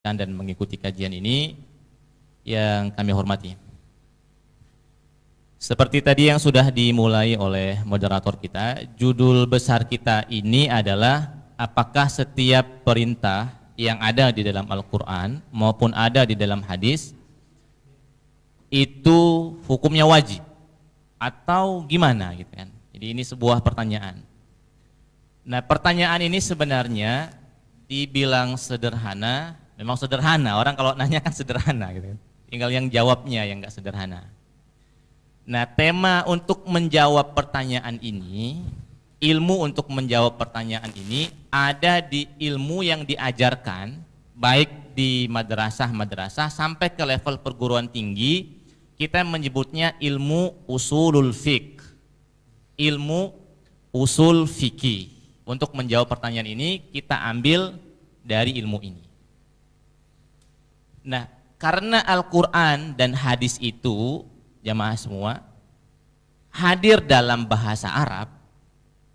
dan mengikuti kajian ini yang kami hormati. Seperti tadi yang sudah dimulai oleh moderator kita, judul besar kita ini adalah apakah setiap perintah yang ada di dalam Al-Quran maupun ada di dalam hadis itu hukumnya wajib atau gimana gitu kan. Jadi ini sebuah pertanyaan. Nah, pertanyaan ini sebenarnya dibilang sederhana, memang sederhana, orang kalau nanya kan sederhana gitu kan. Tinggal yang jawabnya yang enggak sederhana. Nah, tema untuk menjawab pertanyaan ini, ilmu untuk menjawab pertanyaan ini ada di ilmu yang diajarkan baik di madrasah-madrasah sampai ke level perguruan tinggi. Kita menyebutnya ilmu usulul fiqh, ilmu usul fikih. Untuk menjawab pertanyaan ini kita ambil dari ilmu ini. Nah, karena Al-Quran dan hadis itu, jamaah semua, hadir dalam bahasa Arab,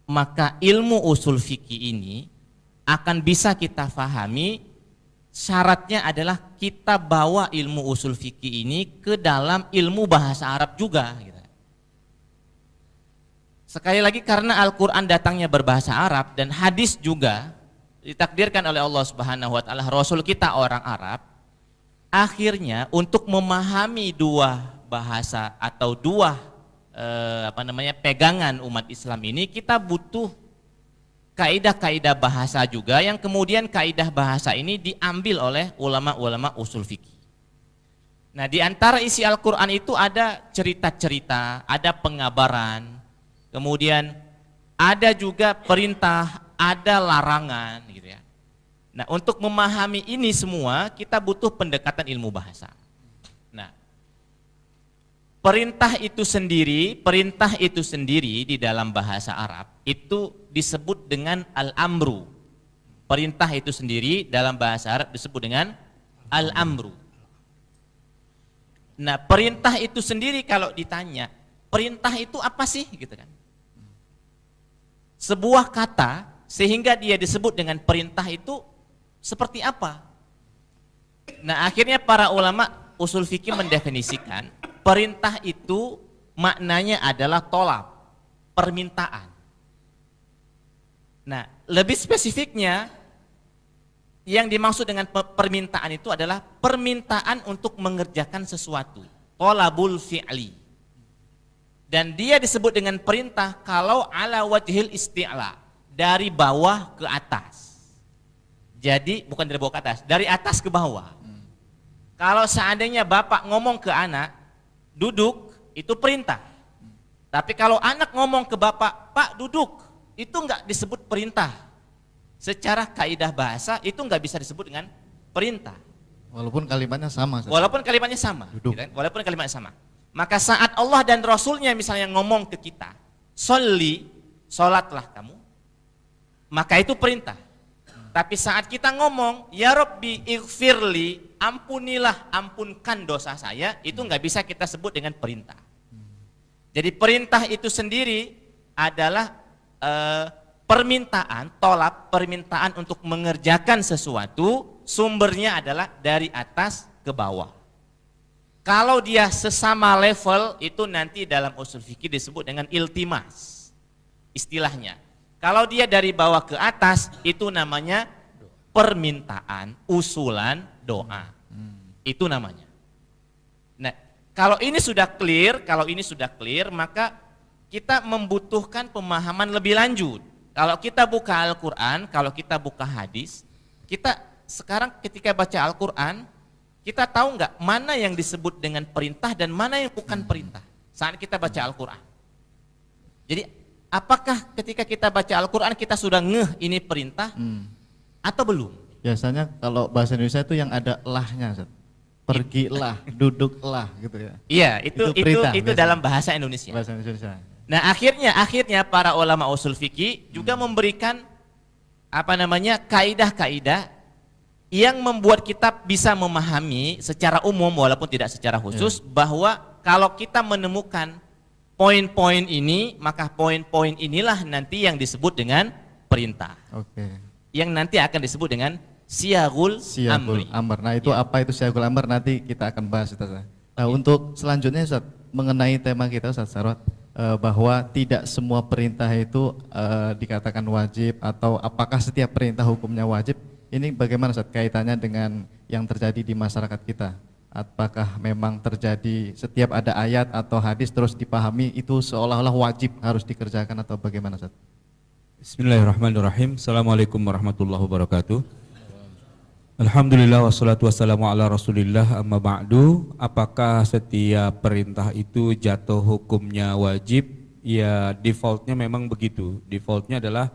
maka ilmu usul fikih ini akan bisa kita fahami. Syaratnya adalah kita bawa ilmu usul fikih ini ke dalam ilmu bahasa Arab juga. Sekali lagi, karena Al-Quran datangnya berbahasa Arab dan hadis juga ditakdirkan oleh Allah Subhanahu wa Ta'ala, Rasul kita orang Arab. Akhirnya untuk memahami dua bahasa atau dua pegangan umat Islam ini, kita butuh kaidah-kaidah bahasa juga, yang kemudian kaidah bahasa ini diambil oleh ulama-ulama usul fikih. Nah, di antara isi Al-Quran itu ada cerita-cerita, ada pengabaran, kemudian ada juga perintah, ada larangan gitu ya. Nah, untuk memahami ini semua kita butuh pendekatan ilmu bahasa. Nah, perintah itu sendiri di dalam bahasa Arab itu disebut dengan al-amru. Perintah itu sendiri dalam bahasa Arab disebut dengan al-amru. Nah, perintah itu sendiri kalau ditanya, perintah itu apa sih gitu kan? Sebuah kata sehingga dia disebut dengan perintah itu seperti apa? Nah, akhirnya para ulama usul fikih mendefinisikan perintah itu maknanya adalah tolab, permintaan. Nah, lebih spesifiknya yang dimaksud dengan permintaan itu adalah permintaan untuk mengerjakan sesuatu, tolabul fi'li. Dan dia disebut dengan perintah kalau ala wajhil isti'la, dari bawah ke atas. Jadi bukan dari bawah ke atas, dari atas ke bawah. Kalau seandainya bapak ngomong ke anak, duduk, itu perintah. Tapi kalau anak ngomong ke bapak, Pak duduk, itu enggak disebut perintah. Secara kaidah bahasa itu enggak bisa disebut dengan perintah. Walaupun kalimatnya sama. Walaupun kalimatnya sama. Duduk. Gitu kan? Walaupun kalimatnya sama. Maka saat Allah dan Rasulnya misalnya ngomong ke kita, sholli, sholatlah kamu, maka itu perintah. Tapi saat kita ngomong, ya Rabbi ighfirli, ampunilah, ampunkan dosa saya, itu nggak bisa kita sebut dengan perintah. Jadi perintah itu sendiri adalah permintaan, tolak, permintaan untuk mengerjakan sesuatu, sumbernya adalah dari atas ke bawah. Kalau dia sesama level, itu nanti dalam usul fikih disebut dengan iltimas, istilahnya. Kalau dia dari bawah ke atas, itu namanya permintaan, usulan, doa. Itu namanya. Nah, kalau ini sudah clear, maka kita membutuhkan pemahaman lebih lanjut. Kalau kita buka Al-Quran, kalau kita buka hadis, kita sekarang ketika baca Al-Quran, kita tahu nggak mana yang disebut dengan perintah dan mana yang bukan perintah saat kita baca Al-Quran. Jadi apakah ketika kita baca Al-Quran kita sudah ngeh ini perintah atau belum? Biasanya kalau bahasa Indonesia itu yang ada lahnya, Ustaz. Pergilah, duduklah gitu ya. Iya, itu perintah, dalam bahasa Indonesia. Bahasa Indonesia. Nah, akhirnya para ulama usul fikih juga memberikan kaidah-kaidah yang membuat kita bisa memahami secara umum walaupun tidak secara khusus bahwa kalau kita menemukan poin-poin ini, maka poin-poin inilah nanti yang disebut dengan perintah. Oke. Yang nanti akan disebut dengan Siyagul Siyagul amri. amr. Nah itu Ya. apa itu siyagul amr nanti kita akan bahas Ustaz. Nah untuk selanjutnya Ustaz, mengenai tema kita Ustaz Sarwat, bahwa tidak semua perintah itu dikatakan wajib, atau apakah setiap perintah hukumnya wajib. Ini bagaimana Ustaz kaitannya dengan yang terjadi di masyarakat kita? Apakah memang terjadi setiap ada ayat atau hadis terus dipahami itu seolah-olah wajib harus dikerjakan, atau bagaimana Ustaz? Bismillahirrahmanirrahim. Assalamualaikum warahmatullahi wabarakatuh. Alhamdulillah wassalatu wassalamu ala rasulillah, amma ba'du. Apakah setiap perintah itu jatuh hukumnya wajib? Ya defaultnya memang begitu. Defaultnya adalah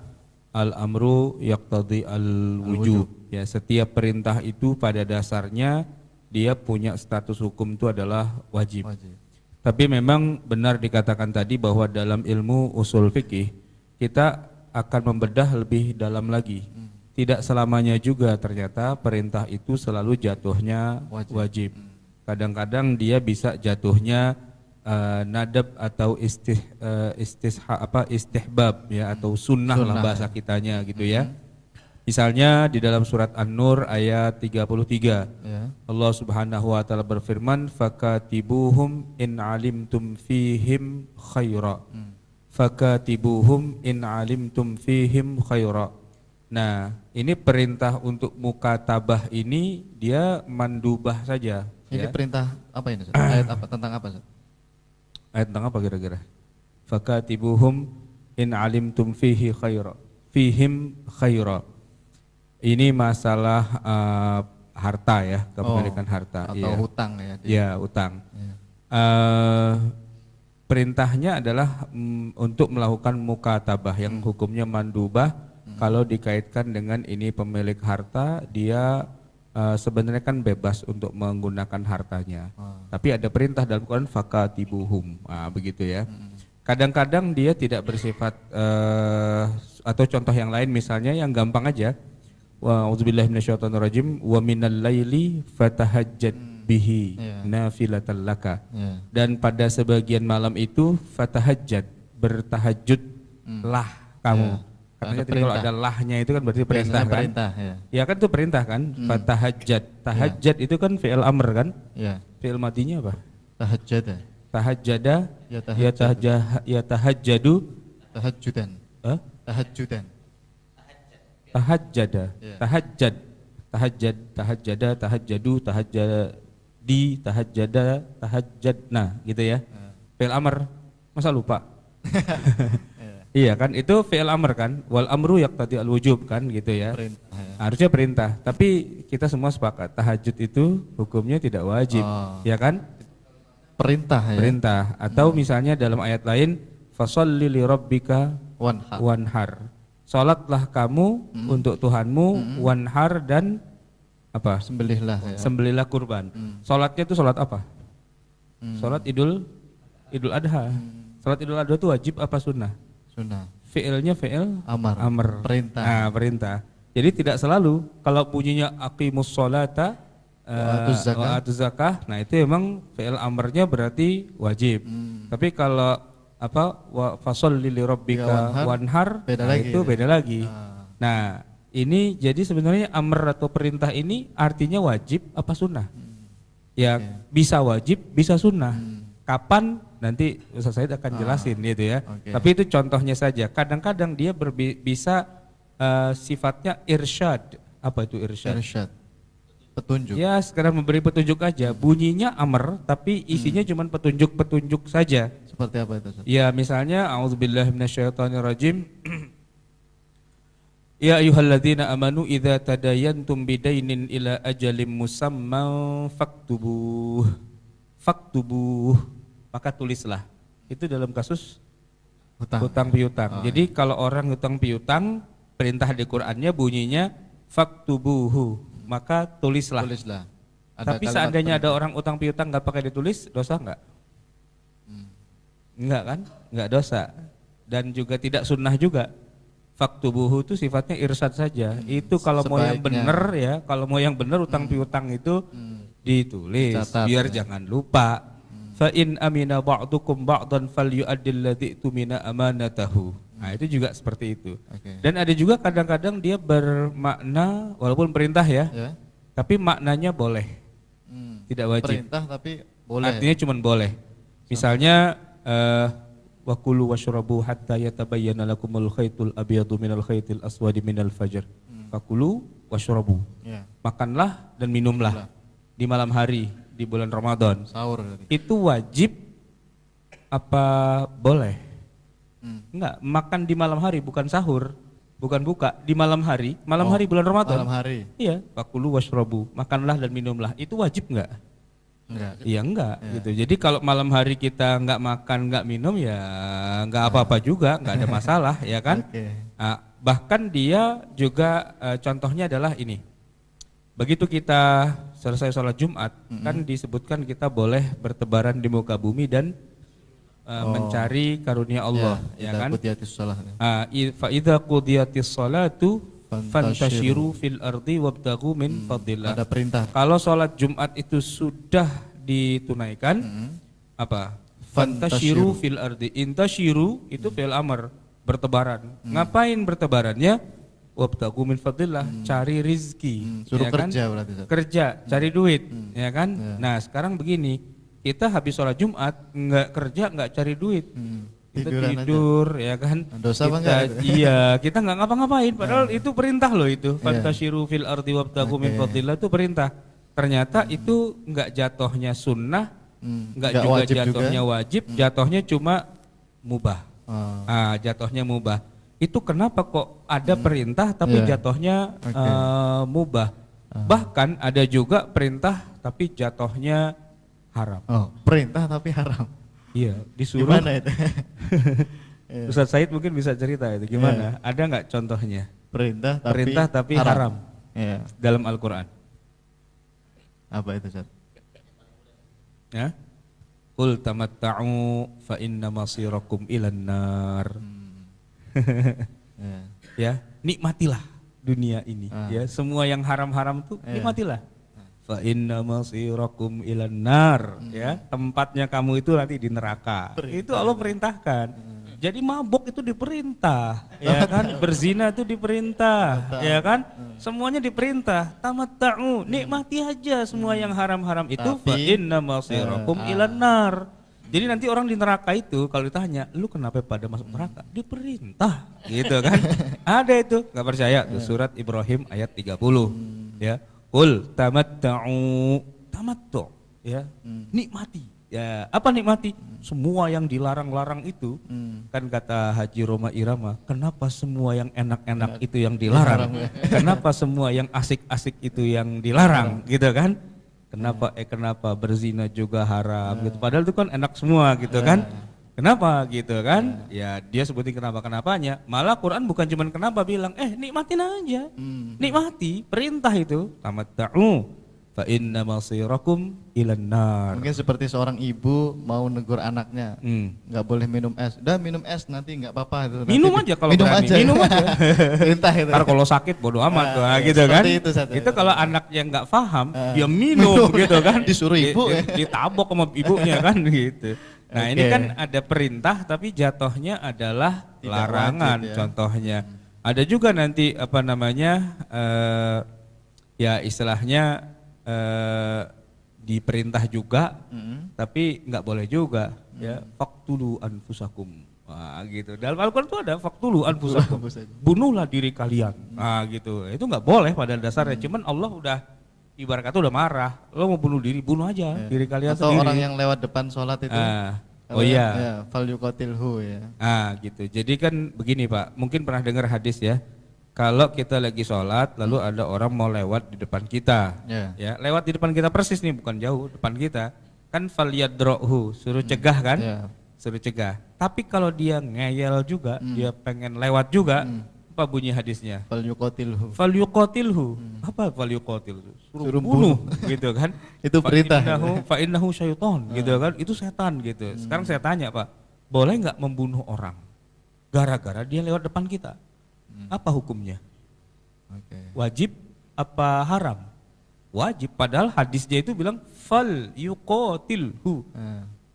al-amru yaqtadi al-wujub. Ya, setiap perintah itu pada dasarnya dia punya status hukum itu adalah wajib. Tapi memang benar dikatakan tadi bahwa dalam ilmu usul fikih kita akan membedah lebih dalam lagi. Tidak selamanya juga ternyata perintah itu selalu jatuhnya wajib. Kadang-kadang dia bisa jatuhnya nadab atau istihbab ya, atau sunnah lah bahasa kitanya gitu ya. Misalnya di dalam surat An-Nur ayat 33 Ya. Allah Subhanahu wa taala berfirman, fakatibuhum in alimtum fihim khaira. Fakatibuhum in alimtum fihim khaira. Nah, ini perintah untuk mukatabah ini dia mandubah saja. Ini ya. perintah apa ini Ustaz? Ayat apa, tentang apa Ustaz? Ayat tentang apa kira-kira? Fakatibuhum in alimtum fihi khaira. Fihim khaira. Ini masalah harta ya, kepemilikan harta. Atau Iya. hutang ya. Ya, utang. Ya. Perintahnya adalah untuk melakukan mukatabah yang hukumnya mandubah. Kalau dikaitkan dengan ini pemilik harta, dia sebenarnya kan bebas untuk menggunakan hartanya. Tapi ada perintah dalam Quran fakatibuhum, begitu ya. Kadang-kadang dia tidak bersifat atau contoh yang lain misalnya yang gampang aja. Wa auzubillahi minasyaitonirrajim wa minal laili fatahajjad bihi nafilatan laka. Dan pada sebagian malam itu fatahajjad, bertahajud lah kamu. Katanya tadi kalau ada lahnya itu kan berarti perintah kan? Perintah, ya. Ya kan itu perintah kan? Fatahajjad. Tahajjud itu kan fi'il amr kan? Ya. Fi'il madinya apa? Tahajjud. Tahajjada, ya tahajjadu, Tahajjudan. Hah? Tahajjudan. Tahajjada, Ya. tahajjad, tahajjada, tahajjadu, tahajjadi, tahajjada, tahajjadna gitu ya. Fi'il amr, masa lupa? Iya kan, itu fi'il amr kan, wal amru yaqtadi al wujub kan gitu ya. Perintah, ya. Harusnya perintah, tapi kita semua sepakat tahajud itu hukumnya tidak wajib, ya kan? Perintah ya. Perintah. Atau misalnya dalam ayat lain, fasholli li rabbika wanhar. Salatlah kamu untuk Tuhanmu, wanhar, dan apa? Sembelihlah ya. Sembelihlah kurban. Salatnya itu salat apa? Salat Idul Adha. Salat Idul Adha itu wajib apa sunnah? Sunnah. Fi'ilnya fi'il amr. Perintah. Nah, perintah. Jadi tidak selalu kalau bunyinya aqimus sholata wa atuz zakah, nah itu memang fi'il amrnya berarti wajib. Tapi kalau apa wa fasholli li rabbika wanhar, beda nah lagi, itu ya. beda lagi. Nah, ini jadi sebenarnya amr atau perintah ini artinya wajib apa sunnah? Ya, bisa wajib, bisa sunnah. Kapan nanti Ustaz Said akan jelasin gitu ya. Tapi itu contohnya saja. Kadang-kadang dia bisa sifatnya irsyad. Apa itu irsyad? Irsyad. Petunjuk. Ya, sekedar memberi petunjuk aja. Bunyinya amr tapi isinya cuma petunjuk-petunjuk saja. Seperti apa itu Ustaz? Ya, misalnya a'udzubillahi minasyaitonirrajim. Ya ayyuhalladzina amanu idza tadayantum bidainin ila ajalin musamman faktubuh, maka tulislah. Itu dalam kasus hutang piutang. Jadi kalau orang hutang piutang, perintah di Qur'annya bunyinya faktubuhu, maka tulislah. Tapi seandainya ada orang utang piutang nggak pakai ditulis, dosa nggak? Enggak kan? Enggak dosa. Dan juga tidak sunnah juga. Faktubuhu itu sifatnya irsyad saja. Itu kalau mau yang benar ya, kalau mau yang benar utang piutang itu ditulis. Catat, biar jangan lupa. Fa in amina ba'dukum ba'dan falyu'addil ladzi tumina amanatahu. Nah, itu juga seperti itu. Oke. Dan ada juga kadang-kadang dia bermakna walaupun perintah ya, Ya. tapi maknanya boleh, tidak wajib. Perintah tapi boleh. Artinya cuma boleh. Misalnya wa kulu washrabu hatta yatabayyana lakumul khaitul abyadu minal khaitil aswadi minal fajr. Fakulu washrabu. Ya. Makanlah dan minumlah di malam hari di bulan Ramadan. Sahur tadi. Itu wajib apa boleh? Enggak, makan di malam hari bukan sahur, bukan buka, di malam hari hari bulan Ramadan. Malam hari. Iya, fakulu washrabu, makanlah dan minumlah. Itu wajib enggak? Enggak. Iya enggak gitu. Jadi kalau malam hari kita enggak makan, enggak minum ya enggak apa-apa juga, enggak ada masalah ya kan? Oke. Bahkan dia juga contohnya adalah ini. Begitu kita selesai sholat Jumat, kan disebutkan kita boleh bertebaran di muka bumi dan mencari karunia Allah, ya kan? Fa idza qudiyatis sholatu fantashiru fil ardi wabtaghu min fadlillah. Ada perintah. Kalau sholat Jumat itu sudah ditunaikan, apa? Fantashiru fil ardi. Intashiru itu fi'il amr, bertebaran. Ngapain bertebarannya? Wabtaghu min fadlillah, cari rizki. Suruh ya kan? kerja berarti. Kerja, cari duit, ya kan? Nah, sekarang begini, kita habis sholat Jumat nggak kerja, nggak cari duit. Kita Tiduran tidur ya kan. Dosa apa enggak itu? Iya, kita nggak ngapa-ngapain padahal itu perintah loh itu. Fantashiru fil ardi wabtaghu min fadlillah itu perintah. Ternyata itu nggak jatuhnya sunnah, nggak juga wajib jatuhnya wajib, jatuhnya cuma mubah. Jatuhnya mubah. Itu kenapa kok ada perintah tapi jatuhnya mubah. Bahkan ada juga perintah tapi jatuhnya haram. Oh, perintah tapi haram. Iya, disuruh. Gimana itu? Ustaz Said mungkin bisa cerita itu gimana? Ada nggak contohnya? Perintah tapi haram. Iya. Dalam Al-Qur'an. Apa itu, Ustaz? Ya. Qul tamatta'u fa inna masirakum ilan nar. Ya, nikmatilah dunia ini ya. Semua yang haram-haram tuh nikmatilah. Fa inna masirakum ilan nar, ya. Tempatnya kamu itu nanti di neraka. Itu Allah perintahkan. Jadi mabuk itu diperintah, ya kan? Berzina itu diperintah, ya kan? Semuanya diperintah. Tamatta'u, nikmati aja semua yang haram-haram itu. Fa inna masirakum ilan nar. Jadi nanti orang di neraka itu kalau ditanya, lu kenapa pada masuk neraka? Diperintah, gitu kan? Ada itu, nggak percaya? Tuh surat Ibrahim ayat 30, ya. Qul tamatta'u, tamattu, ya. Nikmati. Ya, apa nikmati? Semua yang dilarang-larang itu, kan kata Haji Roma Irama, kenapa semua yang enak-enak itu yang dilarang? Kenapa semua yang asik-asik itu yang dilarang, gitu kan? Kenapa berzina juga haram gitu. Padahal itu kan enak semua gitu kan. Kenapa gitu kan? Ya dia sebutin kenapa-kenapanya. Malah Quran bukan cuman kenapa bilang, nikmatin aja. Nikmati, perintah itu. Tamatta'u fa inna masirakum ilan nar. Mungkin seperti seorang ibu mau negur anaknya, nggak boleh minum es. Udah minum es nanti nggak apa-apa itu. Minum aja kalau minum berani. aja. Minum aja. Perintah itu. Ntar kalau sakit bodo amat gitu kan. Itu kalau anak yang nggak paham, dia minum gitu kan. Disuruh ibu ditabok sama ibunya kan gitu. Nah ini kan ada perintah tapi jatuhnya adalah tidak larangan wajib, ya. Contohnya. Ada juga nanti apa namanya ya istilahnya diperintah juga tapi nggak boleh juga ya faqtulu anfusakum. Nah, gitu. Dalam Al-Qur'an itu ada faqtulu anfusakum. Bunuhlah diri kalian. Nah, gitu. Itu nggak boleh pada dasarnya. Cuman Allah udah ibarat kata udah marah. Lo mau bunuh diri, bunuh aja diri kalian atau sendiri. orang yang lewat depan sholat itu. Oh iya. Ya, fal yuqatilhu ya. Gitu. Jadi kan begini Pak, mungkin pernah dengar hadis ya. Kalau kita lagi sholat, lalu ada orang mau lewat di depan kita, ya lewat di depan kita persis nih, bukan jauh depan kita, kan falyadrohu, suruh cegah kan, suruh cegah. Tapi kalau dia ngeyel juga, dia pengen lewat juga, apa bunyi hadisnya? Falyuqatilhu. Falyuqatilhu. Apa falyuqatilhu? Suruh bunuh, gitu kan? Itu perintah. Fa innahu syaiton, gitu kan? Itu setan gitu. Sekarang saya tanya Pak, boleh nggak membunuh orang gara-gara dia lewat depan kita? Apa hukumnya? Wajib apa haram? Wajib, padahal hadisnya itu bilang fal yuqatilhu.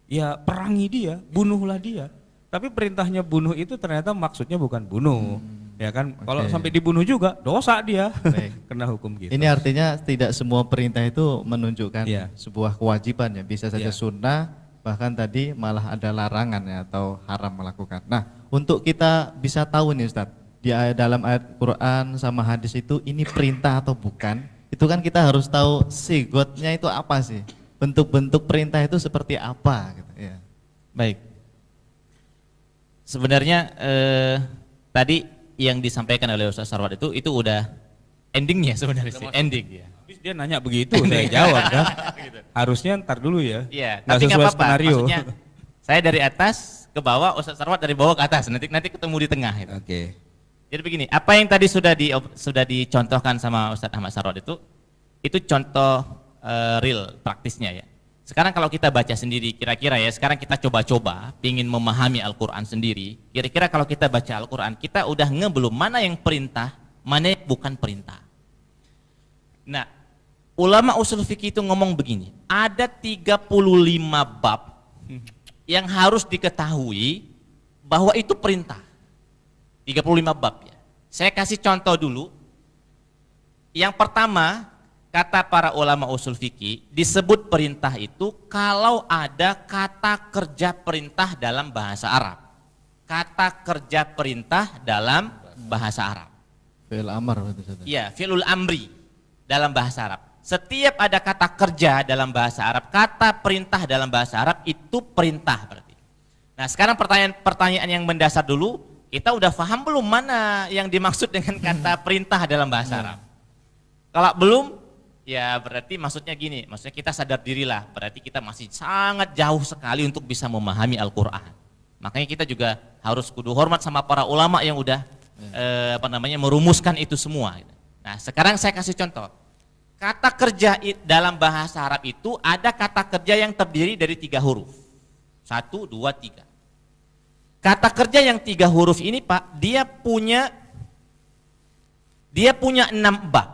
Ya perangi dia, bunuhlah dia. Tapi perintahnya bunuh itu ternyata maksudnya bukan bunuh. Ya kan? Kalau Oke. sampai dibunuh juga dosa dia. Baik. Kena hukum gitu. Ini artinya tidak semua perintah itu menunjukkan Iya. sebuah kewajiban ya, bisa saja Iya. sunnah, bahkan tadi malah ada larangan ya atau haram melakukan. Nah, untuk kita bisa tahu nih Ustadz, dalam ayat Quran sama hadis itu ini perintah atau bukan, itu kan kita harus tahu sigotnya itu apa sih, bentuk-bentuk perintah itu seperti apa gitu ya. Baik. Sebenarnya tadi yang disampaikan oleh Ustaz Sarwat itu udah endingnya sebenarnya sih, ending ya. Habis dia nanya begitu, saya jawab kan. Harusnya ntar dulu ya. Iya, Nggak tapi nggak sesuai apa-apa. skenario. Maksudnya saya dari atas ke bawah, Ustaz Sarwat dari bawah ke atas. Nanti ketemu di tengah itu. Oke. Jadi begini, apa yang tadi sudah dicontohkan sama Ustaz Ahmad Sarwat itu contoh real praktisnya ya. Sekarang kalau kita baca sendiri, kira-kira ya, sekarang kita coba-coba ingin memahami Al-Quran sendiri, kira-kira kalau kita baca Al-Quran, kita udah belum mana yang perintah, mana yang bukan perintah. Nah, ulama usul fikih itu ngomong begini, ada 35 bab yang harus diketahui bahwa itu perintah. 35 bab ya. Saya kasih contoh dulu. Yang pertama, kata para ulama usul fikih, disebut perintah itu kalau ada kata kerja perintah dalam bahasa Arab. Kata kerja perintah dalam bahasa Arab. Fi'il amar itu Ustadz. Iya, fi'lul amri dalam bahasa Arab. Setiap ada kata kerja dalam bahasa Arab, kata perintah dalam bahasa Arab itu perintah berarti. Nah, sekarang pertanyaan yang mendasar dulu, kita udah paham belum mana yang dimaksud dengan kata perintah dalam bahasa Arab? Kalau belum, ya berarti maksudnya gini, maksudnya kita sadar dirilah, berarti kita masih sangat jauh sekali untuk bisa memahami Al-Quran. Makanya kita juga harus kudu hormat sama para ulama yang udah merumuskan itu semua. Nah, sekarang saya kasih contoh. Kata kerja dalam bahasa Arab itu ada kata kerja yang terdiri dari 3 huruf. 1, 2, 3. Kata kerja yang 3 huruf ini Pak, dia punya 6 bab.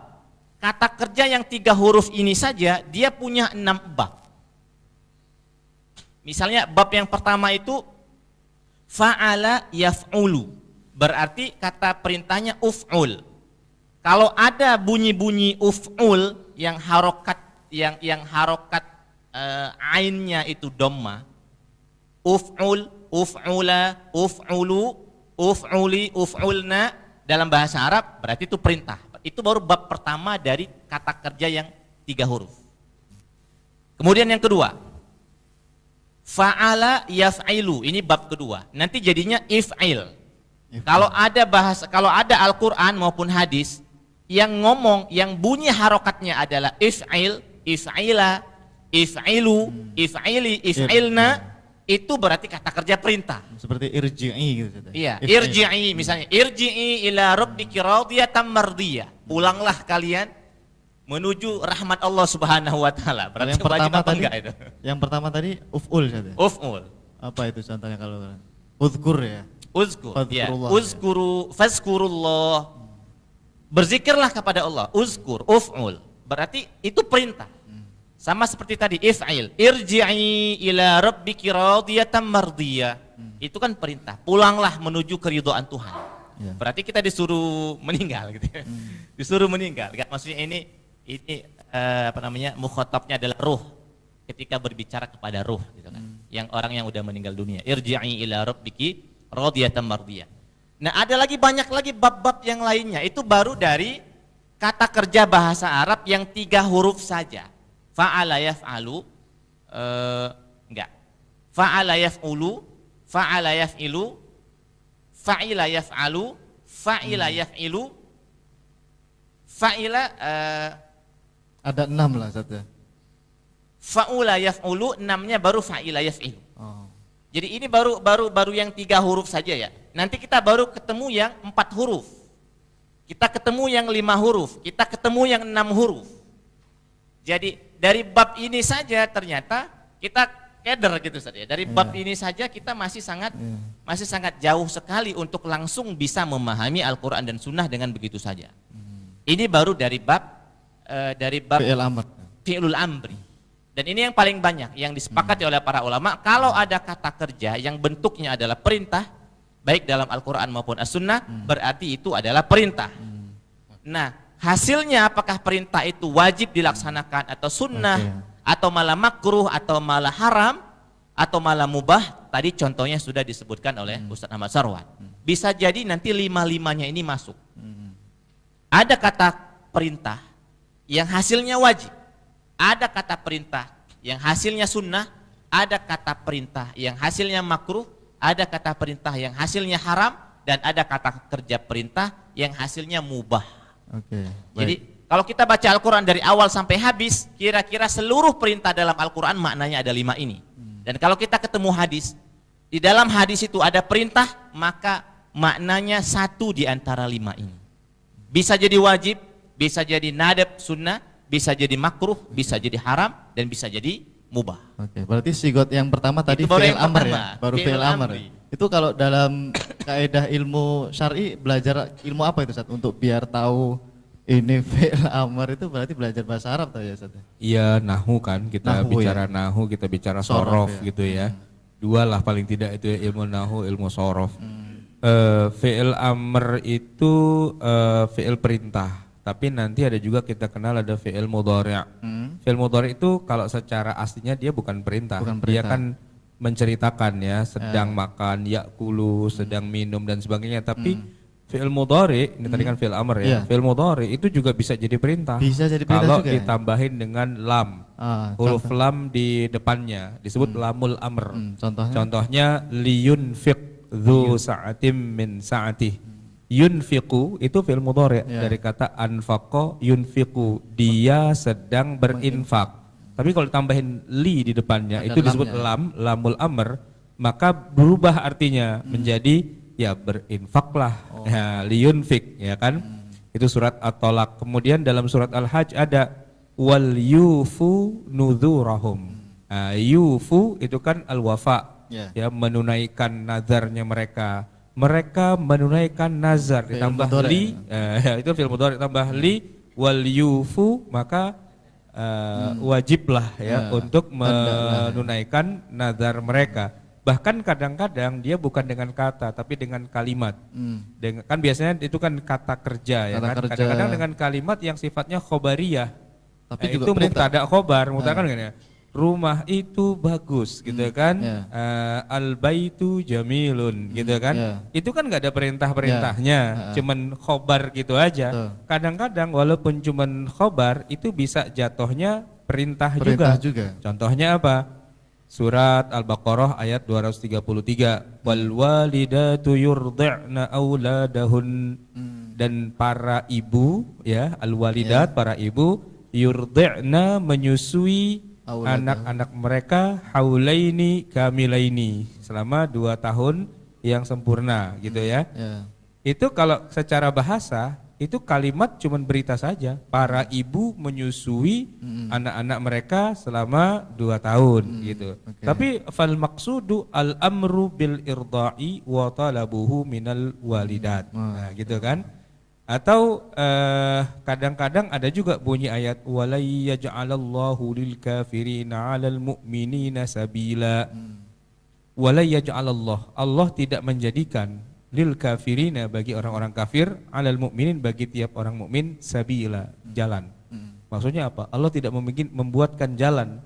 Kata kerja yang 3 huruf ini saja, dia punya 6 bab. Misalnya bab yang pertama itu, fa'ala yaf'ulu. Berarti kata perintahnya uf'ul. Kalau ada bunyi-bunyi uf'ul yang harokat ainnya itu dhamma, uf'ul, uf'ula, uf'ulu, uf'uli, uf'ulna dalam bahasa Arab berarti itu perintah. Itu baru bab pertama dari kata kerja yang 3 huruf. Kemudian yang kedua, fa'ala yaf'ilu, ini bab kedua. Nanti jadinya if'il. Kalau ada Al-Qur'an maupun hadis yang ngomong, yang bunyi harokatnya adalah if'il, if'ila, if'ilu, if'ili, if'ilna, itu berarti kata kerja perintah. Seperti irji'i gitu Ustadz. Iya, If'il. irji'i misalnya, irji'i ila rabbiki radiyatan mardiyah. Pulanglah kalian menuju rahmat Allah Subhanahu wa taala. Kalau Berarti yang pertama wajib apa tadi, enggak itu? yang pertama tadi uf'ul Ustadz. Uf'ul. Apa itu contohnya kalau uzkur ya? Uzkur. Ya. Fadhkurullah, Fazkurullah. Berzikirlah kepada Allah. Uzkur, uf'ul. Berarti itu perintah. Sama seperti tadi if'il, irji'i ila rabbiki radiyatan mardiyah. Itu kan perintah. Pulanglah menuju keridhaan Tuhan. Ya. Berarti kita disuruh meninggal gitu ya. Disuruh meninggal. Maksudnya ini mukhatabnya adalah ruh. Ketika berbicara kepada ruh gitu kan. Yang orang yang udah meninggal dunia. Irji'i ila rabbiki radiyatan mardiyah. Nah, ada lagi banyak lagi bab-bab yang lainnya. Itu baru dari kata kerja bahasa Arab yang 3 huruf saja. Fa'ala yaf'alu, enggak. Fa'ala yaf'ulu, fa'ala yaf'ilu, fa'ila yaf'alu, fa'ila yaf'ilu, fa'ila Ada 6 lah Ustadz. fa'ula yaf'ulu, 6-nya baru fa'ila yaf'ilu. Oh. Jadi ini baru yang 3 huruf saja ya. Nanti kita baru ketemu yang 4 huruf. Kita ketemu yang 5 huruf, kita ketemu yang 6 huruf. Jadi dari bab ini saja ternyata kita keder gitu saja. Dari bab ini saja kita masih sangat jauh sekali untuk langsung bisa memahami Al-Qur'an dan Sunnah dengan begitu saja. Ini baru dari bab Fi'il amr. fi'lul amri. Dan ini yang paling banyak yang disepakati oleh para ulama, kalau ada kata kerja yang bentuknya adalah perintah, baik dalam Al-Quran maupun As-Sunnah, berarti itu adalah perintah. Nah, hasilnya apakah perintah itu wajib dilaksanakan atau sunnah, atau malah makruh, atau malah haram, atau malah mubah, tadi contohnya sudah disebutkan oleh Ustaz Ahmad Sarwan. Bisa jadi nanti lima-limanya ini masuk. Ada kata perintah yang hasilnya wajib, ada kata perintah yang hasilnya sunnah, ada kata perintah yang hasilnya makruh, ada kata perintah yang hasilnya haram, dan ada kata kerja perintah yang hasilnya mubah. Oke. Jadi kalau kita baca Al-Quran dari awal sampai habis, kira-kira seluruh perintah dalam Al-Quran maknanya ada 5 ini. Dan kalau kita ketemu hadis, di dalam hadis itu ada perintah, maka maknanya 1 di antara 5 ini. Bisa jadi wajib, bisa jadi nadab sunnah, bisa jadi makruh, bisa jadi haram, dan bisa jadi mubah. Oke, berarti sigot yang pertama tadi Itu baru fi'il yang amr pertama, ya, baru fi'il fi'il amr. amri. Itu kalau dalam kaidah ilmu syar'i belajar ilmu apa itu Ustaz untuk biar tahu ini fi'il amr itu berarti belajar bahasa Arab tahu ya Ustaz? Iya, nahu kan, kita Nahu, bicara ya. nahu, kita bicara Sorof, sorof ya. gitu ya. 2 lah paling tidak itu ya, ilmu nahu, ilmu sorof. Fi'il amr itu fi'il perintah, tapi nanti ada juga kita kenal ada fi'il mudhari'. Fi'il mudhari' itu kalau secara aslinya dia bukan perintah, Bukan dia perintah. kan menceritakan ya, sedang makan, yakulu, sedang minum dan sebagainya. Tapi fi'il mudhari', ini tadi kan fi'il amr ya, Iya. fi'il mudhari' itu juga bisa jadi perintah. Bisa jadi perintah kalau juga ya? ditambahin dengan lam. Huruf Contoh. lam di depannya disebut lamul amr. Contohnya? Contohnya liyunfiq dzu sa'atim min sa'atih. Yunfiqu itu fi'il mudhari' Ya. dari kata anfaqa yunfiqu, dia sedang berinfak. Tapi kalau ditambahin li di depannya Ada itu disebut lamnya. lamul amr, maka berubah artinya menjadi ya berinfaklah. Ya, liyunfiq ya kan? Itu surat At-Talaq. Kemudian dalam surat Al-Hajj ada wal yufu nudhurahum. Yufu itu kan al-wafa, ya menunaikan nazarnya mereka. Mereka menunaikan nazar, Fi'il ditambah mudhari'. li, itu fi'il mudhari' ditambah li wal yufu, maka wajiblah ya untuk menunaikan nazar mereka. Bahkan kadang-kadang dia bukan dengan kata tapi dengan kalimat. Kan biasanya itu kan kata kerja ya Kata kan. kerja. Kadang-kadang dengan kalimat yang sifatnya khobariyah. Tapi juga itu perintah. mubtada khobar, mubtada kan gini ya. Rumah itu bagus gitu kan. Ya. Al baitu jamilun gitu kan. Ya. Itu kan nggak ada perintah-perintahnya, cuman khobar gitu aja. Betul. Kadang-kadang walaupun cuman khobar itu bisa jatuhnya perintah Perintah juga. juga. Contohnya apa? Surat Al-Baqarah ayat 233. Wal walidatu yurdi'na auladahun. Dan para ibu ya, al-walidat para ibu yurdi'na menyusui anak-anak mereka haulaini kamilaini selama 2 tahun yang sempurna gitu ya. Itu kalau secara bahasa itu kalimat cuman berita saja. Para ibu menyusui anak-anak mereka selama 2 tahun gitu. Tapi fal maksudu al amru bil irda'i wa talabuhu minal walidat. Nah, gitu kan? Atau kadang-kadang ada juga bunyi ayat walay yaj'alallahu lil kafirina 'alal mu'minina sabila. Walay yaj'alallah, Allah tidak menjadikan lil kafirina bagi orang-orang kafir, 'alal mu'minin bagi tiap orang mukmin sabila, jalan. Maksudnya apa? Allah tidak membuatkan jalan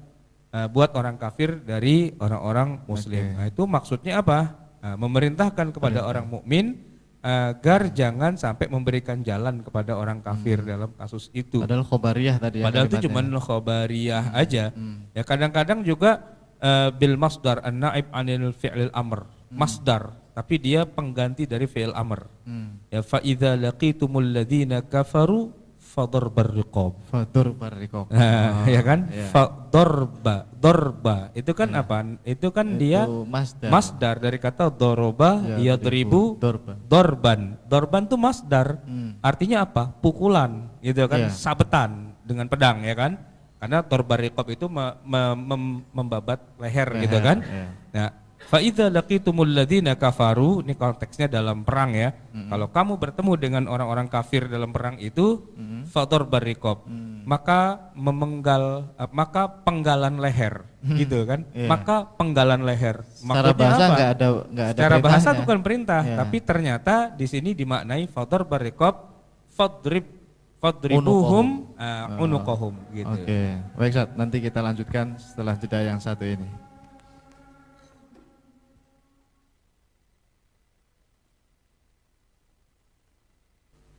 buat orang kafir dari orang-orang muslim. Nah, itu maksudnya apa? Memerintahkan kepada orang mukmin agar jangan sampai memberikan jalan kepada orang kafir dalam kasus itu. Padahal khobariyah tadi ya. Padahal itu kalimatnya. cuma khobariyah aja. Ya kadang-kadang juga bil masdar an-naib anil fi'lil amr. Masdar, tapi dia pengganti dari fi'il amr. Ya fa idza laqitumul ladzina kafaru fadarbar riqab. Fadurbar riqab. Ya kan? Iya. Dorba itu kan apa? Itu kan Itu dia masdar. masdar dari kata doroba yadribu Dorba. dorban. Dorban tuh masdar. Artinya apa? Pukulan gitu kan, Iya. sabetan dengan pedang ya kan? Karena dorbar riqab itu membabat leher gitu kan. Iya. Nah, Fa idza laqitumul ladzina kafaru, ini konteksnya dalam perang ya. Kalau kamu bertemu dengan orang-orang kafir dalam perang itu, fadharbar riqab. Maka maka penggalan leher, gitu kan? Iya. Maka penggalan leher. Secara Maksudnya bahasa apa? nggak ada Secara bahasa perintahnya. bukan perintah, Iya. tapi ternyata di sini dimaknai fadharbar riqab, fadribuhum unuqahum gitu. Oke, baik Ustaz, nanti kita lanjutkan setelah jeda yang satu ini.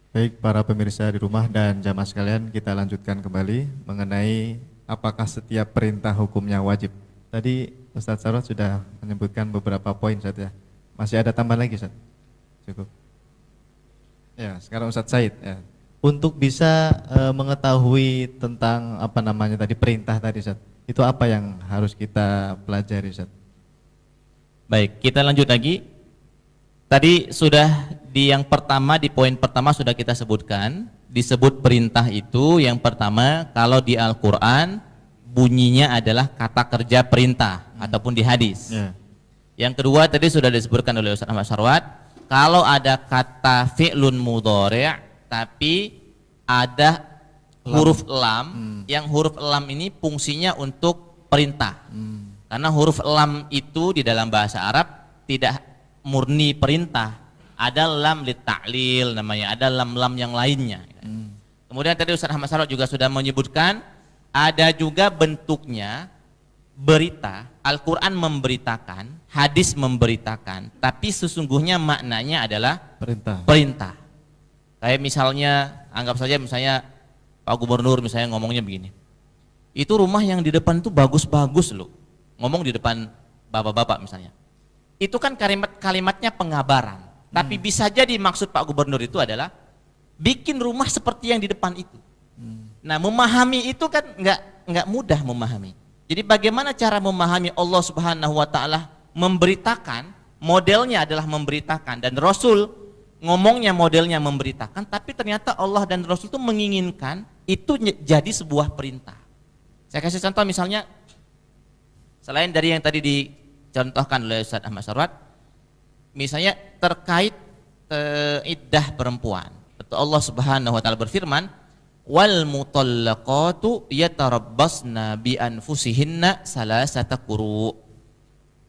Baik para pemirsa di rumah dan jamaah sekalian, kita lanjutkan kembali mengenai apakah setiap perintah hukumnya wajib. Tadi Ustadz Sarwat sudah menyebutkan beberapa poin Ustadz ya. Masih ada tambahan lagi Ustadz? Cukup. Ya, sekarang Ustadz Said ya. Untuk bisa mengetahui tentang apa namanya tadi perintah tadi Ustadz, itu apa yang harus kita pelajari Ustadz? Baik, kita lanjut lagi. Tadi sudah di yang pertama, di poin pertama sudah kita sebutkan, disebut perintah itu yang pertama kalau di Al-Qur'an bunyinya adalah kata kerja perintah ataupun di hadis. Ya. Yang kedua tadi sudah disebutkan oleh Ustaz Ahmad Sarwat, kalau ada kata fi'lun mudhari' tapi ada huruf lam, yang huruf lam ini fungsinya untuk perintah. Karena huruf lam itu di dalam bahasa Arab tidak murni perintah, ada lam lit ta'lil namanya, ada lam-lam yang lainnya. Kemudian tadi Ustaz Ahmad Sarwat juga sudah menyebutkan ada juga bentuknya berita, Al-Quran memberitakan, hadis memberitakan, tapi sesungguhnya maknanya adalah perintah. Kayak misalnya, anggap saja misalnya Pak Gubernur misalnya ngomongnya begini, itu rumah yang di depan itu bagus-bagus loh, ngomong di depan bapak-bapak misalnya. Itu kan kalimatnya pengabaran, tapi bisa jadi maksud Pak Gubernur itu adalah bikin rumah seperti yang di depan itu. Nah, memahami itu kan nggak mudah memahami. Jadi bagaimana cara memahami Allah Subhanahu wa taala memberitakan, modelnya adalah memberitakan, dan Rasul ngomongnya modelnya memberitakan, tapi ternyata Allah dan Rasul itu menginginkan itu jadi sebuah perintah. Saya kasih contoh misalnya, selain dari yang tadi dicontohkan oleh Ustaz Ahmad Sarwat, misalnya terkait iddah perempuan. Allah Subhanahu wa taala berfirman, wal mutallaqatu yatarabbasna bi anfusihinna salasata quru.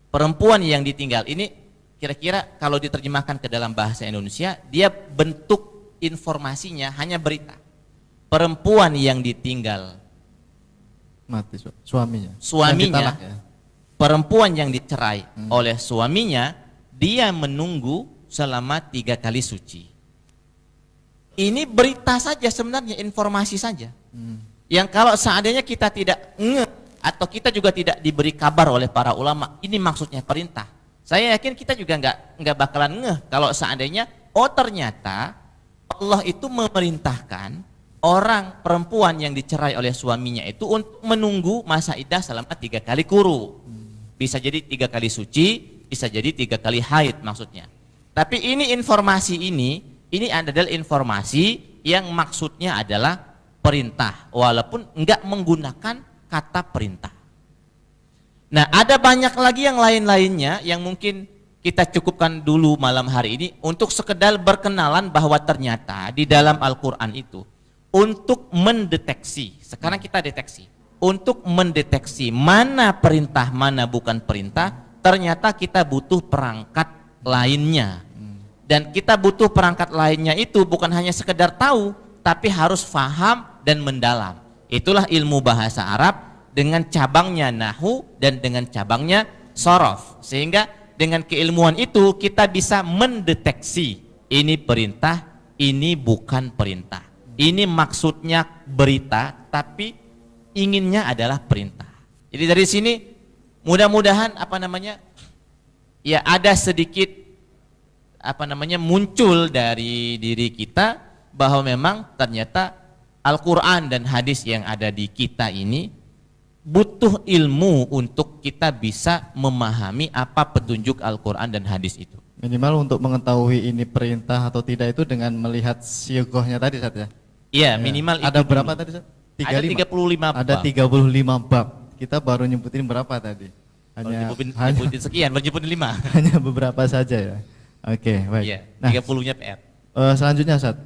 Perempuan yang ditinggal ini kira-kira kalau diterjemahkan ke dalam bahasa Indonesia, dia bentuk informasinya hanya berita. Perempuan yang ditinggal Mati suaminya. Suaminya, Yang ditalak, ya. perempuan yang dicerai oleh suaminya, dia menunggu selama 3 kali suci. Ini berita saja sebenarnya, informasi saja. Yang kalau seandainya kita tidak ngeh atau kita juga tidak diberi kabar oleh para ulama, ini maksudnya perintah. Saya yakin kita juga nggak bakalan ngeh kalau seandainya ternyata Allah itu memerintahkan orang perempuan yang dicerai oleh suaminya itu untuk menunggu masa iddah selama 3 kali quru. Bisa jadi 3 kali suci, bisa jadi 3 kali haid maksudnya. Tapi ini informasi ini adalah informasi yang maksudnya adalah perintah, walaupun enggak menggunakan kata perintah. Nah, ada banyak lagi yang lain-lainnya yang mungkin kita cukupkan dulu malam hari ini untuk sekedar berkenalan bahwa ternyata di dalam Al-Quran itu untuk mendeteksi, sekarang kita deteksi, untuk mendeteksi mana perintah, mana bukan perintah, ternyata kita butuh perangkat lainnya. Dan kita butuh perangkat lainnya itu bukan hanya sekedar tahu, tapi harus faham dan mendalam. Itulah ilmu bahasa Arab dengan cabangnya nahu dan dengan cabangnya sorof. Sehingga dengan keilmuan itu kita bisa mendeteksi ini perintah, ini bukan perintah. Ini maksudnya berita, tapi inginnya adalah perintah. Jadi dari sini mudah-mudahan ya ada sedikit muncul dari diri kita bahwa memang ternyata Al-Quran dan hadis yang ada di kita ini butuh ilmu untuk kita bisa memahami apa petunjuk Al-Quran dan hadis itu. Minimal untuk mengetahui ini perintah atau tidak itu dengan melihat siyghahnya tadi Ustaz ya? Iya, minimal Ada itu berapa dulu. tadi Ustaz? Ada 35 bab. Ada 35 bab. Kita baru nyebutin berapa tadi? Hanya nyebutin sekian, baru nyebutin 5. hanya beberapa saja ya. Oke, baik. Iya, Nah, 30-nya PR. selanjutnya Ustaz,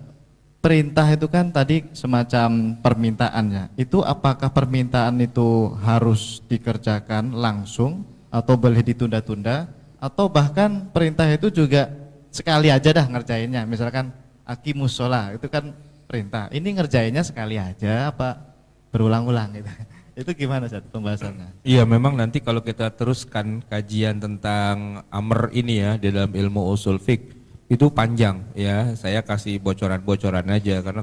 perintah itu kan tadi semacam permintaannya. Itu apakah permintaan itu harus dikerjakan langsung atau boleh ditunda-tunda, atau bahkan perintah itu juga sekali aja dah ngerjainnya. Misalkan aqimus sholah itu kan perintah. Ini ngerjainnya sekali aja apa berulang-ulang gitu. Itu gimana Ustaz pembahasannya? Iya, memang nanti kalau kita teruskan kajian tentang amr ini ya di dalam ilmu usul fiqh itu panjang ya. Saya kasih bocoran-bocoran aja karena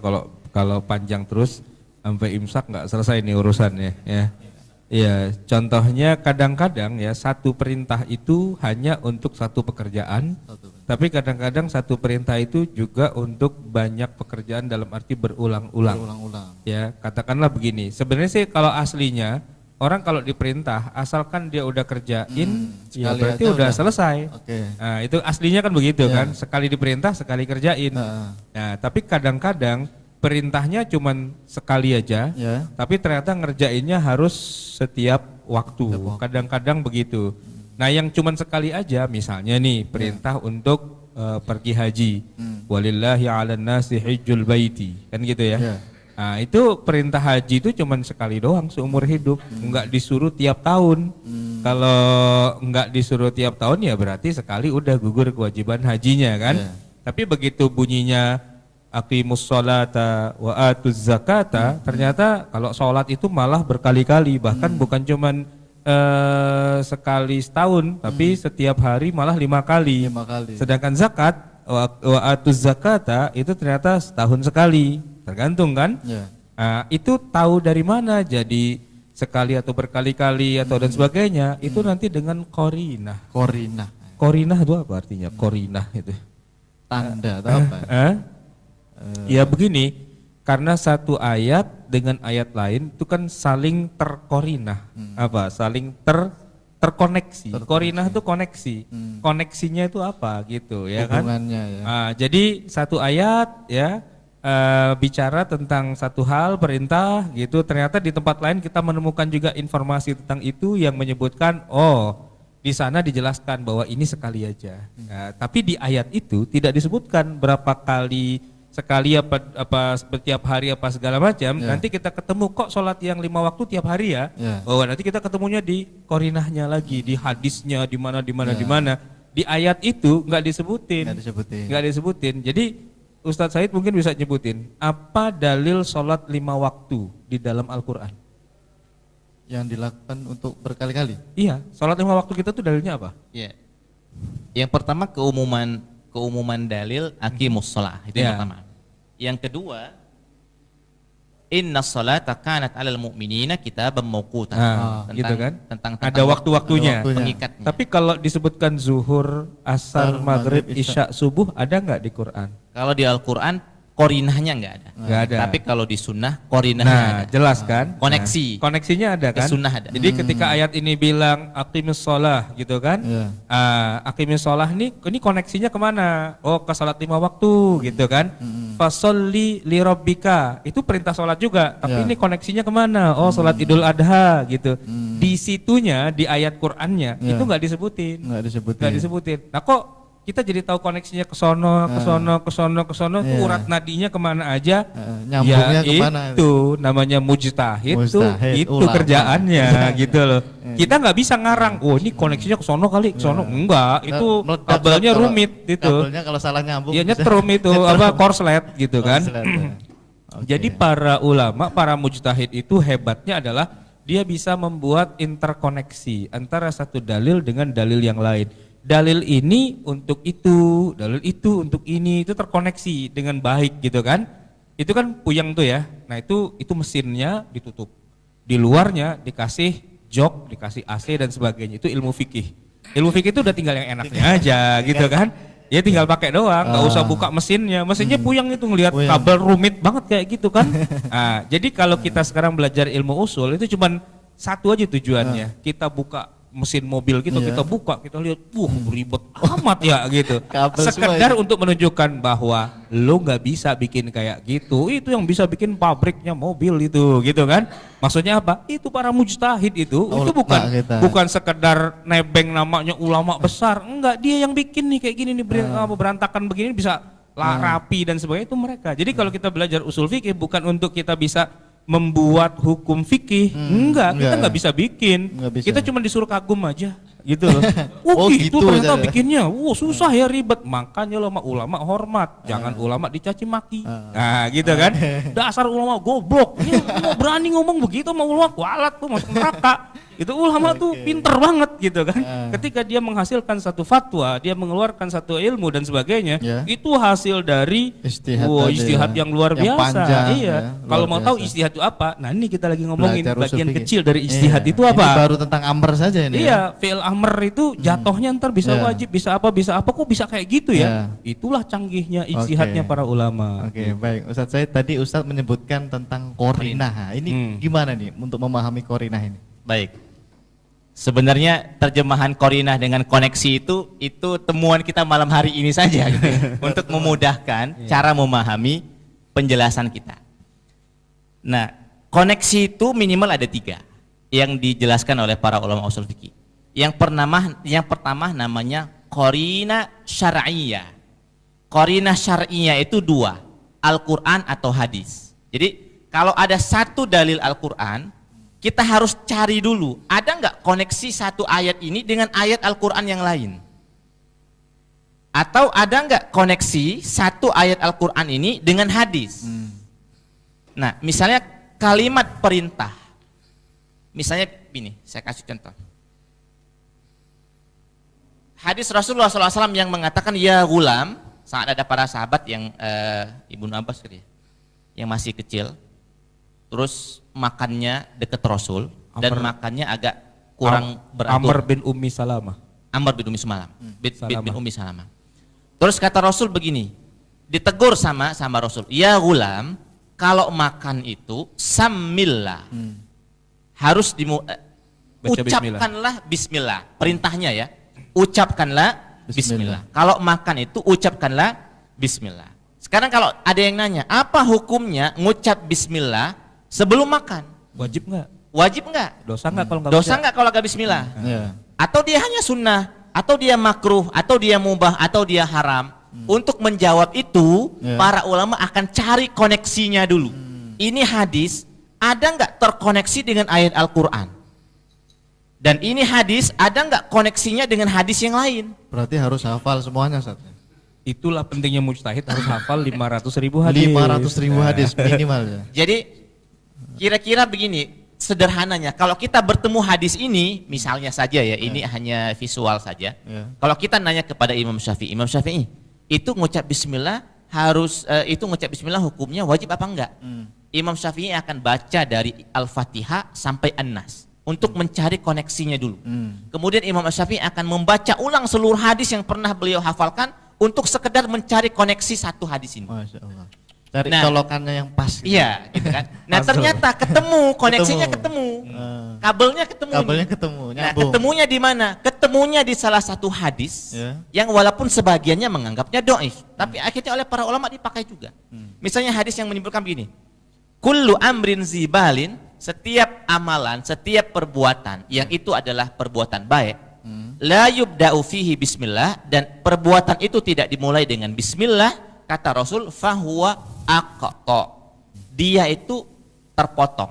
kalau panjang terus sampai imsak nggak selesai nih urusannya ya. Iya, contohnya kadang-kadang ya satu perintah itu hanya untuk satu pekerjaan, tapi kadang-kadang satu perintah itu juga untuk banyak pekerjaan dalam arti berulang-ulang. Berulang-ulang. Ya, katakanlah begini. Sebenarnya sih kalau aslinya orang kalau diperintah asalkan dia udah kerjain, ya sekali berarti aja udah udah. selesai. Oke. Nah, itu aslinya kan begitu Ya. kan, sekali diperintah sekali kerjain. Nah, tapi kadang-kadang perintahnya cuman sekali aja, Ya. tapi ternyata ngerjainnya harus setiap waktu. Kadang-kadang begitu. Nah, yang cuman sekali aja, misalnya nih perintah untuk pergi haji. Walillahi 'alan nasi hijjul baiti, kan gitu ya. Ya. Nah, itu perintah haji itu cuman sekali doang seumur hidup, enggak disuruh tiap tahun. Kalau enggak disuruh tiap tahun ya berarti sekali udah gugur kewajiban hajinya kan. Ya. Tapi begitu bunyinya aqimus sholata wa atuz zakata, ternyata kalau sholat itu malah berkali-kali, bahkan bukan cuman sekali setahun, tapi setiap hari malah 5 kali. 5 kali. Sedangkan zakat wa atuz zakata itu ternyata setahun sekali, tergantung kan? Ya. Nah, itu tahu dari mana jadi sekali atau berkali-kali atau dan sebagainya, itu nanti dengan korinah. Korinah. Korinah itu apa artinya? Korinah itu. Tanda atau apa? Ya begini, karena satu ayat dengan ayat lain itu kan saling terkorinah. Apa? Saling terkoneksi. Korinah itu koneksi. Koneksinya itu apa gitu ya kan? Hubungannya ya. Jadi satu ayat ya bicara tentang satu hal perintah gitu, ternyata di tempat lain kita menemukan juga informasi tentang itu yang menyebutkan di sana dijelaskan bahwa ini sekali aja. Nah, tapi di ayat itu tidak disebutkan berapa kali, sekali apa setiap hari apa segala macam. Nanti kita ketemu kok sholat yang 5 waktu tiap hari ya. Nanti kita ketemunya di korinahnya lagi, di hadisnya, di mana. Di ayat itu nggak disebutin. Nggak disebutin. Jadi Ustadz Said mungkin bisa nyebutin apa dalil sholat 5 waktu di dalam Al-Quran? Yang dilakukan untuk berkali-kali. Iya, sholat 5 waktu kita tuh dalilnya apa? Ya. Yang pertama keumuman dalil aqimus shalah, itu yang pertama. Yang kedua, innas sholata kanat 'alal mu'minina kitaban mauquta. Gitu kan? Tentang ada waktu-waktunya. Pengikatnya. Tapi kalau disebutkan zuhur, asar, maghrib, isya, subuh ada nggak di Quran? Kalau di Al-Qur'an korinahnya nggak ada. Nggak ada. Tapi kalau di sunnah korinahnya ada. Jelas kan? Koneksi. Nah, koneksinya ada kan? Di sunnah ada. Jadi ketika ayat ini bilang aqimus sholah gitu kan? Aqimus sholah ini koneksinya kemana? Ke sholat 5 waktu gitu kan? Fasolli li rabbika, itu perintah sholat juga. Tapi ini koneksinya kemana? Sholat Idul Adha gitu. Di situnya di ayat Qur'annya itu nggak disebutin. Nggak disebutin. Nah kok kita jadi tahu koneksinya ke sono itu urat nadinya kemana aja, nyambungnya ya kemana? Itu namanya mujtahid itu ulama. kerjaannya gitu loh. Kita nggak bisa ngarang, ini koneksinya ke sono kali, ke sono enggak, itu kabelnya rumit itu. Kabelnya kalau salah nyambung. Ya nyetrum itu korslet gitu kan. Jadi para ulama, para mujtahid itu hebatnya adalah dia bisa membuat interkoneksi antara satu dalil dengan dalil yang lain. Dalil ini untuk itu, dalil itu untuk ini, itu terkoneksi dengan baik gitu kan. Itu kan puyeng tuh ya. Nah itu mesinnya ditutup. Di luarnya dikasih jok, dikasih AC dan sebagainya. Itu ilmu fikih. Ilmu fikih itu udah tinggal yang enaknya aja gitu kan. Ya tinggal pakai doang, nggak usah buka mesinnya. Mesinnya puyeng itu ngelihat kabel rumit banget kayak gitu kan. Nah, jadi kalau kita sekarang belajar ilmu usul itu cuman satu aja tujuannya. Kita buka mesin mobil gitu, Iya. kita buka, kita lihat, ribet amat ya gitu. Kabel Sekedar semua untuk menunjukkan bahwa lo nggak bisa bikin kayak gitu, itu yang bisa bikin pabriknya mobil itu, gitu kan? Maksudnya apa? Itu para mujtahid itu bukan kita. bukan sekedar nebeng namanya ulama besar, enggak, dia yang bikin nih kayak gini nih berantakan begini bisa rapi dan sebagainya, itu mereka. Jadi kalau kita belajar usul fikih bukan untuk kita bisa membuat hukum fikih, enggak, kita nggak bisa bikin, Nggak bisa. kita cuma disuruh kagum aja, gitu loh. Oh, Oh, gitu, gitu ternyata aja. bikinnya, susah ya, ribet, makanya lo sama ulama hormat, jangan ulama dicaci maki, nah gitu kan, dasar ulama goblok, ini mau berani ngomong begitu sama ulama, kualat tuh masuk neraka. Itu ulama tuh pinter banget gitu kan. Ketika dia menghasilkan satu fatwa, dia mengeluarkan satu ilmu dan sebagainya, Ya. itu hasil dari Ijtihad tadi ijtihad ya. yang luar Yang biasa. panjang, Iya. ya, Kalau luar mau tahu biasa. ijtihad itu apa? Nah, ini kita lagi ngomongin Belajar usul bagian fikih. kecil dari ijtihad Iya. itu apa? Ini baru tentang amr saja ini. Iya, fi'il amr itu jatuhnya ntar bisa Iya. wajib, bisa apa, kok bisa kayak gitu ya? Iya. Itulah canggihnya ijtihadnya Oke. para ulama. Oke, baik. Ustadz, saya tadi Ustadz menyebutkan tentang korinah. Ini gimana nih untuk memahami korinah ini? Baik. Sebenarnya terjemahan korinah dengan koneksi itu temuan kita malam hari ini saja gitu ya, untuk memudahkan cara memahami penjelasan kita. Nah, koneksi itu minimal ada 3 yang dijelaskan oleh para ulama usul fikih. Yang pertama namanya korina syar'iyah. Korina syar'iyah itu 2, Al-Quran atau hadis. Jadi kalau ada satu dalil Al-Quran, kita harus cari dulu, ada nggak koneksi satu ayat ini dengan ayat Al-Quran yang lain? Atau ada nggak koneksi satu ayat Al-Quran ini dengan hadis? Nah, misalnya kalimat perintah. Misalnya ini, saya kasih contoh. Hadis Rasulullah SAW yang mengatakan, ya gulam, saat ada para sahabat yang Ibnu Abbas yang masih kecil, terus makannya deket Rasul dan makannya agak kurang beratur. Amr bin Ummi Salamah. Amr bin Ummi Salamah. Bin Salamah. Ummi Salamah. Terus kata Rasul begini, ditegur sama Rasul, ya gulam, kalau makan itu samillah, harus Baca ucapkanlah bismillah. Perintahnya ya, ucapkanlah bismillah. Kalau makan itu ucapkanlah bismillah. Sekarang kalau ada yang nanya, apa hukumnya ngucap bismillah sebelum makan? Wajib nggak? Wajib enggak? Dosa nggak kalau nggak? Dosa enggak kalau enggak bismillah? Ya. Atau dia hanya sunnah, atau dia makruh, atau dia mubah, atau dia haram? Untuk menjawab itu, Ya. para ulama akan cari koneksinya dulu. Ini hadis, ada enggak terkoneksi dengan ayat Al-Quran? Dan ini hadis, ada enggak koneksinya dengan hadis yang lain? Berarti harus hafal semuanya, Ustadz. Itulah pentingnya mujtahid, harus hafal 500.000 hadis. 500.000 hadis minimal ya. Jadi kira-kira begini, sederhananya, kalau kita bertemu hadis ini, misalnya saja ya, ini hanya visual saja. Ya. Kalau kita nanya kepada Imam Syafi'i, itu ngucap bismillah itu ngucap bismillah hukumnya wajib apa enggak? Imam Syafi'i akan baca dari Al-Fatihah sampai An-Nas untuk mencari koneksinya dulu. Kemudian Imam Syafi'i akan membaca ulang seluruh hadis yang pernah beliau hafalkan untuk sekedar mencari koneksi satu hadis ini. Masya Allah. Cari Nah, colokannya yang pas. gitu. Iya, gitu kan. Nah, Puzzle. ternyata ketemu, koneksinya ketemu. Kabelnya ketemu. Kabelnya nih. ketemu, Nah, nyambung. ketemunya di mana? Ketemunya di salah satu hadis Ya. yang walaupun sebagiannya menganggapnya dhaif, tapi akhirnya oleh para ulama dipakai juga. Misalnya hadis yang menyebutkan begini. Kullu amrin zibalin, setiap amalan, setiap perbuatan yang itu adalah perbuatan baik, la yubda'u fihi bismillah, dan perbuatan itu tidak dimulai dengan bismillah, kata Rasul, fahuwa aqta, dia itu terpotong,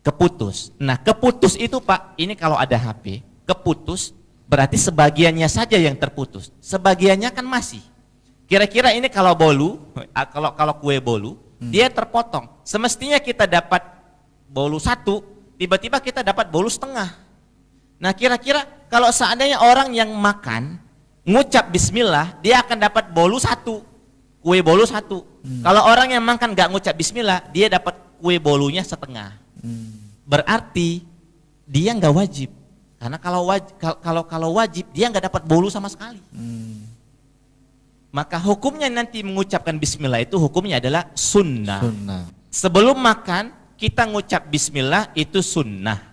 keputus. Nah, keputus itu Pak, ini kalau ada HP, keputus berarti sebagiannya saja yang terputus, sebagiannya kan masih. Kira-kira ini kalau bolu, kalau kue bolu, dia terpotong. Semestinya kita dapat bolu 1, tiba-tiba kita dapat bolu setengah. Nah, kira-kira kalau seandainya orang yang makan ngucap bismillah, dia akan dapat bolu 1, kue bolu 1. Kalau orang yang makan gak ngucap bismillah, dia dapat kue bolunya setengah. Berarti dia nggak wajib, karena kalau wajib dia nggak dapat bolu sama sekali. Maka hukumnya nanti mengucapkan bismillah itu hukumnya adalah sunnah. Sunnah. Sebelum makan kita ngucap bismillah itu sunnah.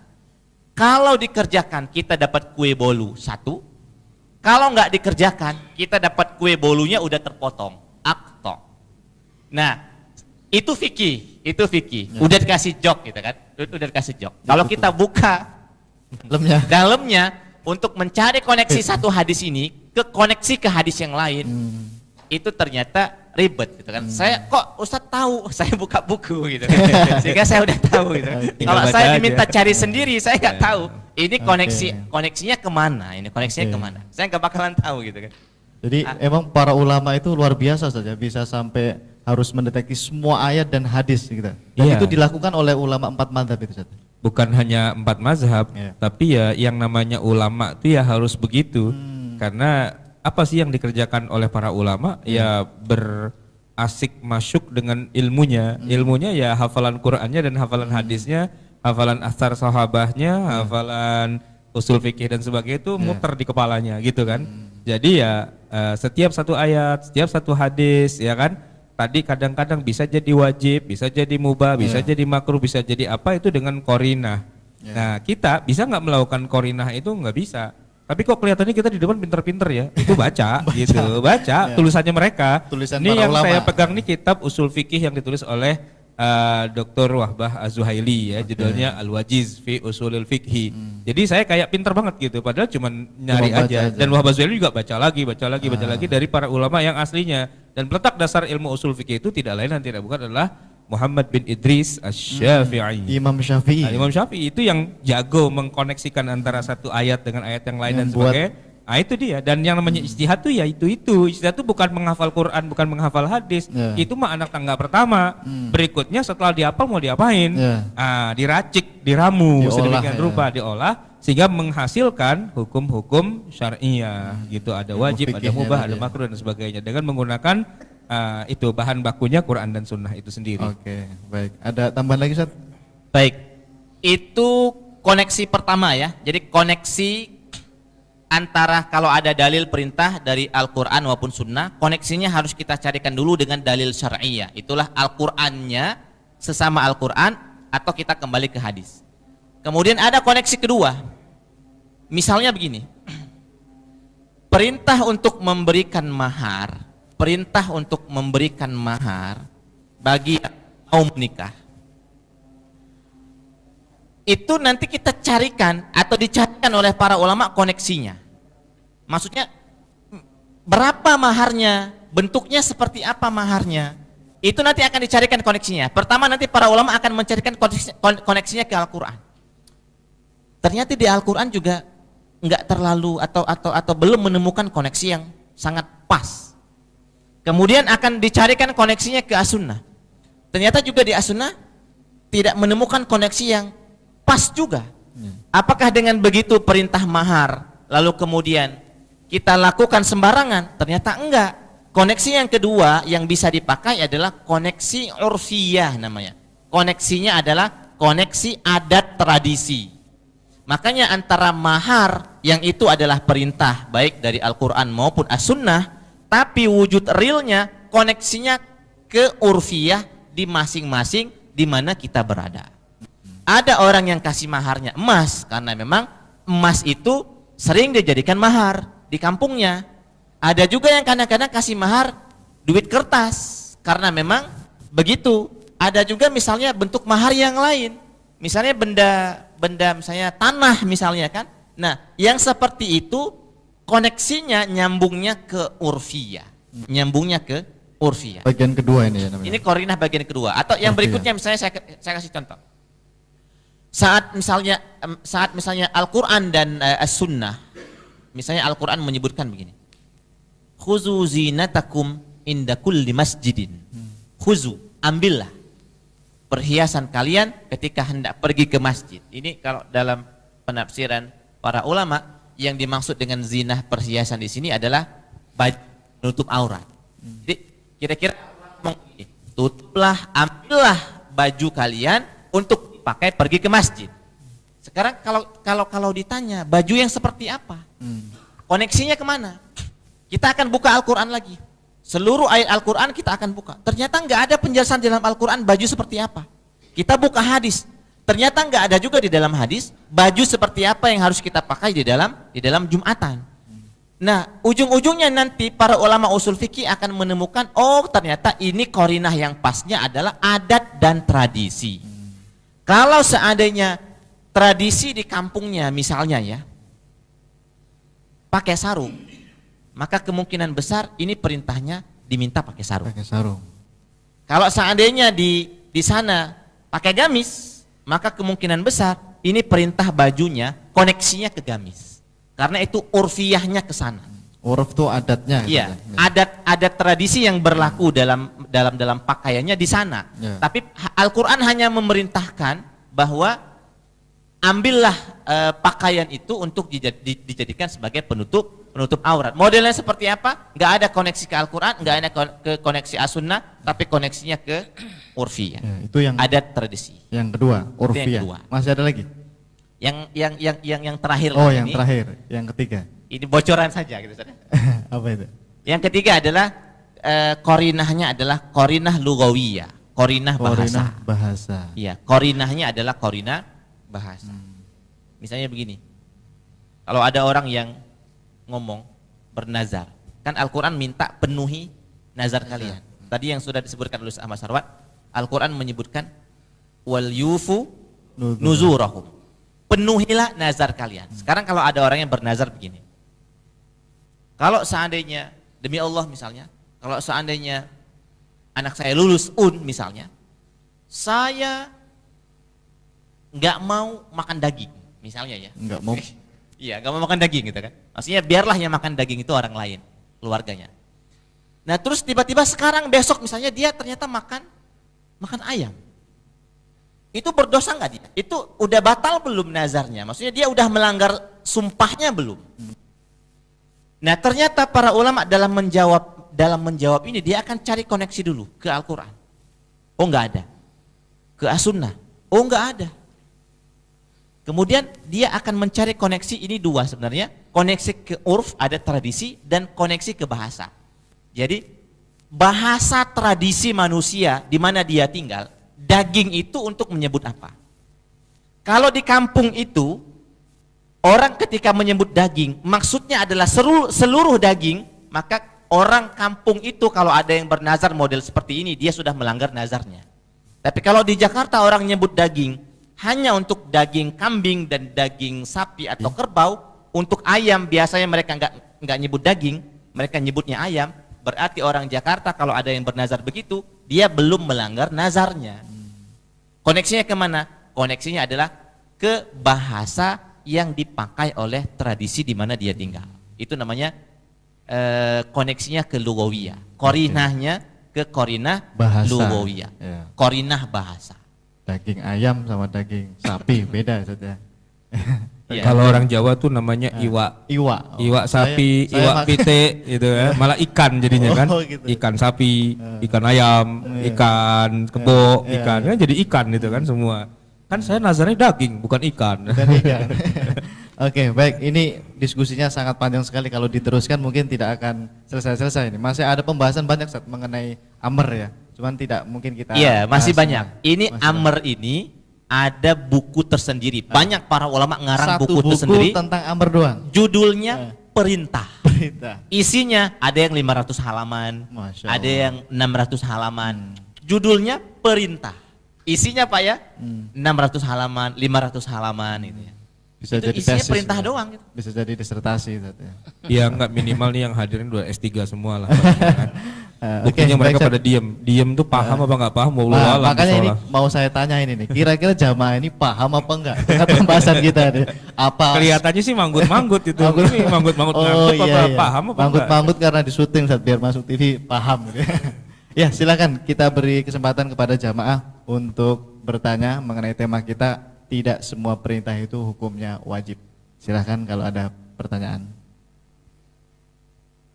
Kalau dikerjakan kita dapat kue bolu 1. Kalau nggak dikerjakan kita dapat kue bolunya udah terpotong. Akto. Nah, itu fikih, itu fikih. Ya. Udah dikasih jok gitu kan. Udah dikasih jok. Kalau kita buka Lemnya. dalamnya untuk mencari koneksi satu hadis ini ke koneksi ke hadis yang lain, itu ternyata ribet gitu kan. Saya kok Ustadz tahu, saya buka buku gitu kan. Sehingga saya udah tahu gitu. Kalau baca saya aja. diminta cari sendiri, saya nggak tahu. Ini Oke. koneksinya kemana? Ini koneksinya Oke. kemana? Saya nggak bakalan tahu gitu kan. Jadi emang para ulama itu luar biasa saja, bisa sampai harus mendeteksi semua ayat dan hadis gitu. Dan Iya. itu dilakukan oleh ulama 4 mazhab itu Ustaz. Bukan hanya 4 mazhab, Iya. tapi ya yang namanya ulama itu ya harus begitu. Karena apa sih yang dikerjakan oleh para ulama? Ya berasik masuk dengan ilmunya. Ilmunya ya hafalan Qur'annya dan hafalan hadisnya, hafalan asar sahabahnya, hafalan usul fikih dan sebagainya itu muter di kepalanya gitu kan. Jadi ya setiap satu ayat, setiap satu hadis ya kan. Tadi kadang-kadang bisa jadi wajib, bisa jadi mubah, bisa jadi makruh, bisa jadi apa itu dengan korinah. Nah kita bisa nggak melakukan korinah itu nggak bisa. Tapi kok kelihatannya kita di depan pinter-pinter ya, itu baca, gitu, baca tulisannya mereka. Tulisan Ini para yang ulama. saya pegang nih kitab usul fikih yang ditulis oleh Dr. Wahbah Az-Zuhaili ya, judulnya Al-Wajiz fi Usulil Fikhi. Jadi saya kayak pinter banget gitu, padahal cuman nyari baca aja. aja. Dan Wahbah Az-Zuhaili juga baca lagi dari para ulama yang aslinya. Dan peletak dasar ilmu usul fikih itu tidak lain dan tidak bukan adalah Muhammad bin Idris Asy-Syafi'i. Imam Syafi'i. Imam Syafi'i itu yang jago mengkoneksikan antara satu ayat dengan ayat yang lain Yang dan buat- sebagainya. Nah itu dia. Dan yang namanya ijtihad tuh ya itu. Ijtihad itu bukan menghafal Quran, bukan menghafal hadis. Ya. Itu mah anak tangga pertama. Berikutnya setelah dihafal mau diapain? Ya. Diracik, diramu, Diolah, sedemikian ya. rupa, diolah sehingga menghasilkan hukum-hukum syariah. Gitu ada Ilmu wajib, ada fikihnya mubah, tadi ada ya. makruh dan sebagainya dengan menggunakan itu bahan bakunya Quran dan Sunnah itu sendiri. Oke, baik. Ada tambahan lagi Ustaz? Baik, itu koneksi pertama ya. Jadi koneksi antara kalau ada dalil perintah dari Al-Quran maupun Sunnah, koneksinya harus kita carikan dulu dengan dalil syar'iyah. Itulah Al-Qurannya sesama Al-Quran atau kita kembali ke hadis. Kemudian ada koneksi kedua. Misalnya begini, perintah untuk memberikan mahar, perintah untuk memberikan mahar bagi yang mau menikah. Itu nanti kita carikan atau dicarikan oleh para ulama koneksinya. Maksudnya berapa maharnya, bentuknya seperti apa maharnya. Itu nanti akan dicarikan koneksinya. Pertama nanti para ulama akan mencarikan koneksinya ke Al-Quran. Ternyata di Al-Quran juga nggak terlalu atau belum menemukan koneksi yang sangat pas. Kemudian akan dicarikan koneksinya ke As-Sunnah. Ternyata juga di As-Sunnah tidak menemukan koneksi yang pas juga. Apakah dengan begitu perintah mahar lalu kemudian kita lakukan sembarangan? Ternyata enggak. Koneksi yang kedua yang bisa dipakai adalah koneksi urfiyah namanya. Koneksinya adalah koneksi adat tradisi. Makanya antara mahar yang itu adalah perintah baik dari Al-Quran maupun As-Sunnah, tapi wujud realnya koneksinya ke urfiyah di masing-masing di mana kita berada. Ada orang yang kasih maharnya emas karena memang emas itu sering dijadikan mahar di kampungnya. Ada juga yang kadang-kadang kasih mahar duit kertas karena memang begitu. Ada juga misalnya bentuk mahar yang lain. Misalnya benda misalnya tanah misalnya kan. Nah, yang seperti itu koneksinya nyambungnya ke urfiyah. Nyambungnya ke urfiyah. Bagian kedua ini ya namanya. Ini korinah bagian kedua. Atau yang Urfiyah. berikutnya misalnya saya kasih contoh. Saat misalnya Al-Quran dan As-Sunnah, misalnya Al-Quran menyebutkan begini, khuzu zinatakum inda kulli masjidin. Khuzu, ambillah perhiasan kalian ketika hendak pergi ke masjid. Ini kalau dalam penafsiran para ulama, yang dimaksud dengan zinah perhiasan di sini adalah baju penutup aurat. Jadi kira-kira tutuplah, ambillah baju kalian untuk pakai pergi ke masjid. Sekarang kalau ditanya baju yang seperti apa, koneksinya kemana? Kita akan buka Al-Quran lagi. Seluruh ayat Al-Quran kita akan buka. Ternyata nggak ada penjelasan dalam Al-Quran baju seperti apa. Kita buka hadis. ternyata nggak ada juga di dalam hadis baju seperti apa yang harus kita pakai di dalam Jumatan. Nah, ujung-ujungnya nanti para ulama usul fikih akan menemukan, oh ternyata ini qarinah yang pasnya adalah adat dan tradisi. Kalau seandainya tradisi di kampungnya misalnya ya, pakai sarung, maka kemungkinan besar ini perintahnya diminta pakai sarung. Pakai sarung. Kalau seandainya di sana pakai gamis, maka kemungkinan besar ini perintah bajunya koneksinya ke gamis. Karena itu urfiyahnya ke sana. Uruf itu adatnya. Iya, gitu ya. adat tradisi yang berlaku dalam pakaiannya di sana. Ya. Tapi Al-Qur'an hanya memerintahkan bahwa ambillah pakaian itu untuk dijadikan sebagai penutup aurat. Modelnya seperti apa? Nggak ada koneksi ke Al-Qur'an, nggak ada koneksi as-sunnah, tapi koneksinya ke urfiyah. Ya, itu yang Adat tradisi. yang kedua, urfiyah. kedua. Masih ada lagi? Yang terakhir Oh, ini, yang terakhir, yang ketiga. ini bocoran saja gitu. Saudara. Apa itu? Yang ketiga adalah korinahnya adalah korinah lugawiyah, korinah bahasa. Qarinah bahasa. Iya, korinahnya adalah korinah bahasa. Misalnya begini, kalau ada orang yang ngomong bernazar, kan Al-Quran minta penuhi nazar kalian. Tadi yang sudah disebutkan oleh Ahmad Sarwat, Al-Quran menyebutkan wal yufu nuzurahum. Penuhilah nazar kalian. Sekarang kalau ada orang yang bernazar begini, kalau seandainya demi Allah misalnya, kalau seandainya anak saya lulus misalnya, saya nggak mau makan daging misalnya ya. Nggak mau. Iya, nggak mau makan daging gitu kan. Maksudnya biarlah yang makan daging itu orang lain, keluarganya. Nah terus tiba-tiba sekarang besok misalnya dia ternyata makan ayam. Itu berdosa nggak dia? Itu udah batal belum nazarnya? Maksudnya dia udah melanggar sumpahnya belum? Nah ternyata para ulama dalam menjawab ini dia akan cari koneksi dulu ke Al-Quran. Oh nggak ada. Ke As-Sunnah. Oh nggak ada. Kemudian dia akan mencari koneksi ini dua sebenarnya. Koneksi ke urf, ada tradisi, dan koneksi ke bahasa. Jadi bahasa tradisi manusia di mana dia tinggal, daging itu untuk menyebut apa? Kalau di kampung itu, orang ketika menyebut daging, maksudnya adalah seluruh daging, maka orang kampung itu kalau ada yang bernazar model seperti ini, dia sudah melanggar nazarnya. Tapi kalau di Jakarta orang menyebut daging, hanya untuk daging kambing dan daging sapi atau kerbau, untuk ayam biasanya mereka nggak nyebut daging, mereka nyebutnya ayam, berarti orang Jakarta kalau ada yang bernazar begitu, dia belum melanggar nazarnya. Koneksinya kemana? Koneksinya adalah ke bahasa yang dipakai oleh tradisi di mana dia tinggal. Itu namanya koneksinya ke lugawiyah. Korinahnya ke korinah Bahasa. lugawiyah. Ya. Korinah bahasa. Daging ayam sama daging sapi beda saja. Iya. Kalau orang Jawa tuh namanya iwa. Iwa. Oh, Iwa sapi, saya iwa makan- pite gitu ya. Malah ikan jadinya kan. Oh, gitu. Ikan sapi, ikan ayam, ikan kebo, Iya, ikan kan jadi ikan gitu kan semua. Kan saya nazarnya daging bukan ikan. Dan ikan. Oke, baik. Ini diskusinya sangat panjang sekali. Kalau diteruskan mungkin tidak akan selesai-selesai ini. Masih ada pembahasan banyak Ustaz, mengenai amr ya. Cuman tidak mungkin kita. Iya, masih bahas banyak. semua. Ini Masih amr ini ada buku tersendiri. Banyak para ulama ngarang Satu buku tersendiri. tentang amr doang. Judulnya perintah. Perintah. Isinya ada yang 500 halaman, Masya ada Allah. yang 600 halaman. Judulnya perintah. Isinya Pak ya, 600 halaman, 500 halaman itu ya. Bisa Itu jadi isinya tesis, perintah ya. doang gitu. Bisa jadi disertasi Ustaz, ya. Ya enggak minimal nih yang hadirin udah S3 semua lah. Kan. Oke, Buktinya mereka baik, pada diem tuh paham apa nggak paham mau Nah, alam makanya ini soalnya. mau saya tanya ini nih, kira-kira jamaah ini paham apa enggak dengan pembahasan kita nih? Apa Kelihatannya sih manggut-manggut itu. Manggut. Ini manggut-manggut Oh, ngantuk iya, apa iya. paham apa Manggut-manggut karena di syuting saat biar masuk TV paham gitu. Ya, silakan kita beri kesempatan kepada jamaah untuk bertanya mengenai tema kita, tidak semua perintah itu hukumnya wajib. Silakan kalau ada pertanyaan.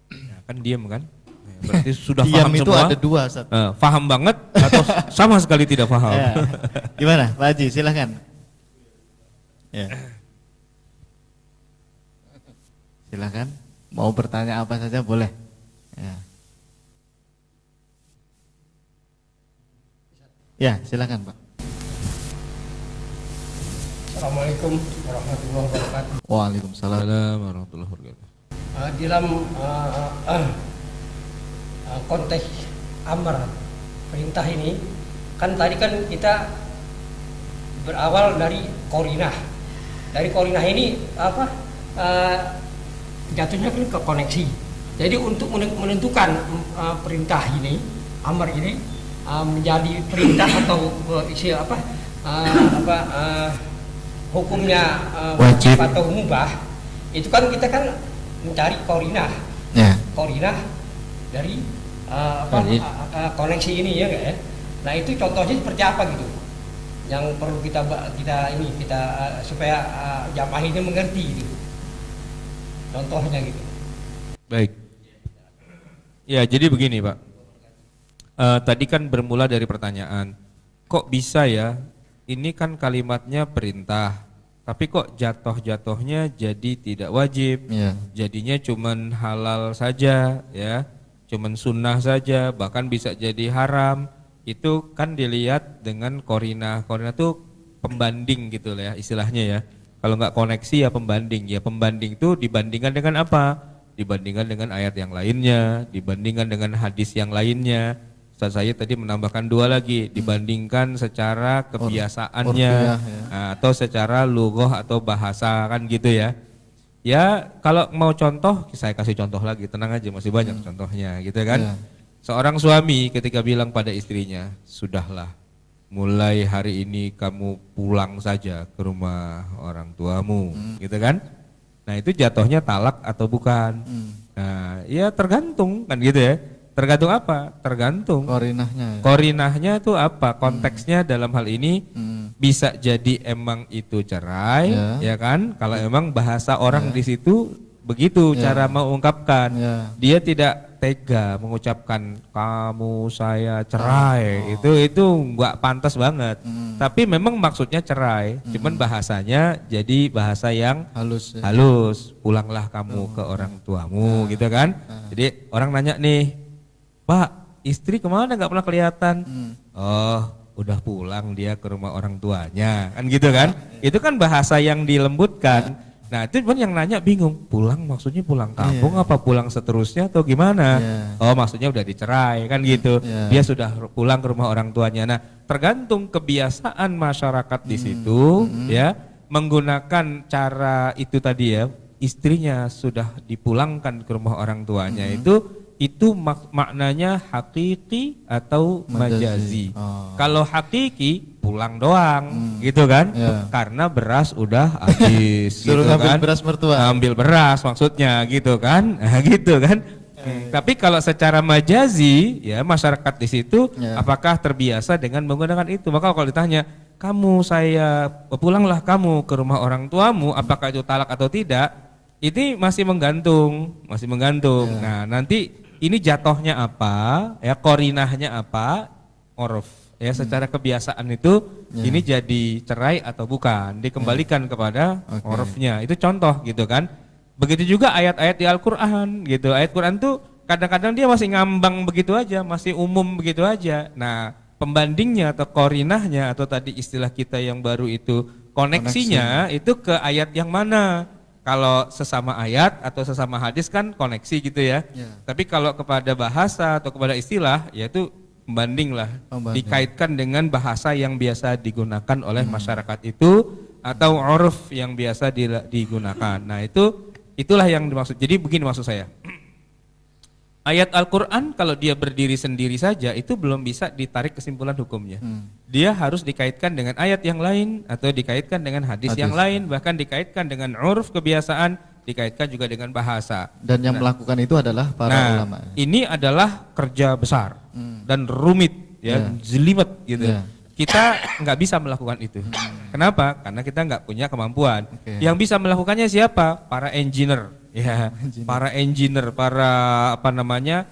Ya, kan diem kan? Ya, berarti sudah Diam paham itu semua. ada dua, Ustaz. Paham banget atau sama sekali tidak paham? Ya. Gimana, Pak Haji? Silakan. Ya. Silakan. Mau bertanya apa saja boleh. Ya. Ya, silakan, Pak. Assalamualaikum warahmatullahi wabarakatuh. Waalaikumsalam. Assalamualaikum warahmatullahi wabarakatuh. Di dalam konteks amar perintah ini, kan tadi kan kita berawal dari korinah. Dari korinah ini jatuhnya kan ke koneksi. Jadi untuk menentukan perintah ini, amar ini menjadi perintah atau hukumnya wajib atau mubah, itu kan kita kan mencari korinah, korinah dari koneksi ini ya, ya. Nah itu contohnya seperti apa gitu, yang perlu kita supaya jamaah ini mengerti gitu, contohnya gitu. Baik. Ya, jadi begini Pak. Tadi kan bermula dari pertanyaan, kok bisa ya? Ini kan kalimatnya perintah, tapi kok jatuh-jatuhnya jadi tidak wajib, jadinya cuman halal saja, ya, cuman sunnah saja, bahkan bisa jadi haram. Itu kan dilihat dengan korinah. Korinah itu pembanding gitu ya istilahnya ya. Kalau nggak koneksi ya pembanding. Ya pembanding itu dibandingkan dengan apa? Dibandingkan dengan ayat yang lainnya, dibandingkan dengan hadis yang lainnya. Ustaz saya tadi menambahkan dua lagi, dibandingkan secara kebiasaannya atau secara lughah atau bahasa kan gitu ya. Ya kalau mau contoh, saya kasih contoh lagi, tenang aja masih banyak contohnya gitu kan. Seorang suami ketika bilang pada istrinya, sudahlah mulai hari ini kamu pulang saja ke rumah orang tuamu gitu kan. Nah itu jatuhnya talak atau bukan? Nah ya tergantung kan gitu ya. Tergantung apa? Tergantung korinahnya. Korinahnya itu apa? Konteksnya dalam hal ini bisa jadi emang itu cerai, ya kan? Kalau emang bahasa orang di situ begitu cara mengungkapkan. Dia tidak tega mengucapkan kamu saya cerai. Itu nggak pantas banget. Tapi memang maksudnya cerai, cuman bahasanya jadi bahasa yang halus. Pulanglah kamu ke orang tuamu, gitu kan? Jadi orang nanya nih, Pak, istri kemana nggak pernah kelihatan? Oh, udah pulang dia ke rumah orang tuanya, kan gitu kan? Itu kan bahasa yang dilembutkan. Nah itu yang nanya bingung, pulang maksudnya pulang kampung apa pulang seterusnya atau gimana? Oh maksudnya udah dicerai kan gitu. Dia sudah pulang ke rumah orang tuanya. Nah tergantung kebiasaan masyarakat di situ ya menggunakan cara itu tadi ya, istrinya sudah dipulangkan ke rumah orang tuanya itu maknanya hakiki atau majazi. Kalau hakiki pulang doang gitu kan, karena beras udah habis. Suruh gitu ambil kan. beras mertua. Ambil beras maksudnya gitu kan, gitu kan. Tapi kalau secara majazi ya masyarakat di situ apakah terbiasa dengan menggunakan itu? Maka kalau ditanya, pulanglah kamu ke rumah orang tuamu, apakah itu talak atau tidak? Ini masih menggantung. Nah nanti ini jatuhnya apa, ya korinahnya apa, orf, ya secara kebiasaan itu ini jadi cerai atau bukan, dikembalikan kepada orfnya. Itu contoh gitu kan. Begitu juga ayat-ayat di Al-Quran gitu. Ayat Quran tuh kadang-kadang dia masih ngambang begitu aja, masih umum begitu aja. Nah pembandingnya atau korinahnya atau tadi istilah kita yang baru itu koneksinya itu ke ayat yang mana? Kalau sesama ayat atau sesama hadis kan koneksi gitu ya. Tapi kalau kepada bahasa atau kepada istilah yaitu pembanding lah. Dikaitkan dengan bahasa yang biasa digunakan oleh masyarakat itu atau uruf yang biasa digunakan. Nah itulah yang dimaksud. Jadi begini maksud saya. Ayat Al-Quran kalau dia berdiri sendiri saja itu belum bisa ditarik kesimpulan hukumnya. Dia harus dikaitkan dengan ayat yang lain atau dikaitkan dengan hadis yang lain, bahkan dikaitkan dengan uruf kebiasaan, dikaitkan juga dengan bahasa. Dan yang melakukan itu adalah para ulama. Ini adalah kerja besar dan rumit, ya, jelimet gitu. Kita nggak bisa melakukan itu. Kenapa? Karena kita nggak punya kemampuan. Yang bisa melakukannya siapa? Para engineer. Ya, para engineer, para apa namanya,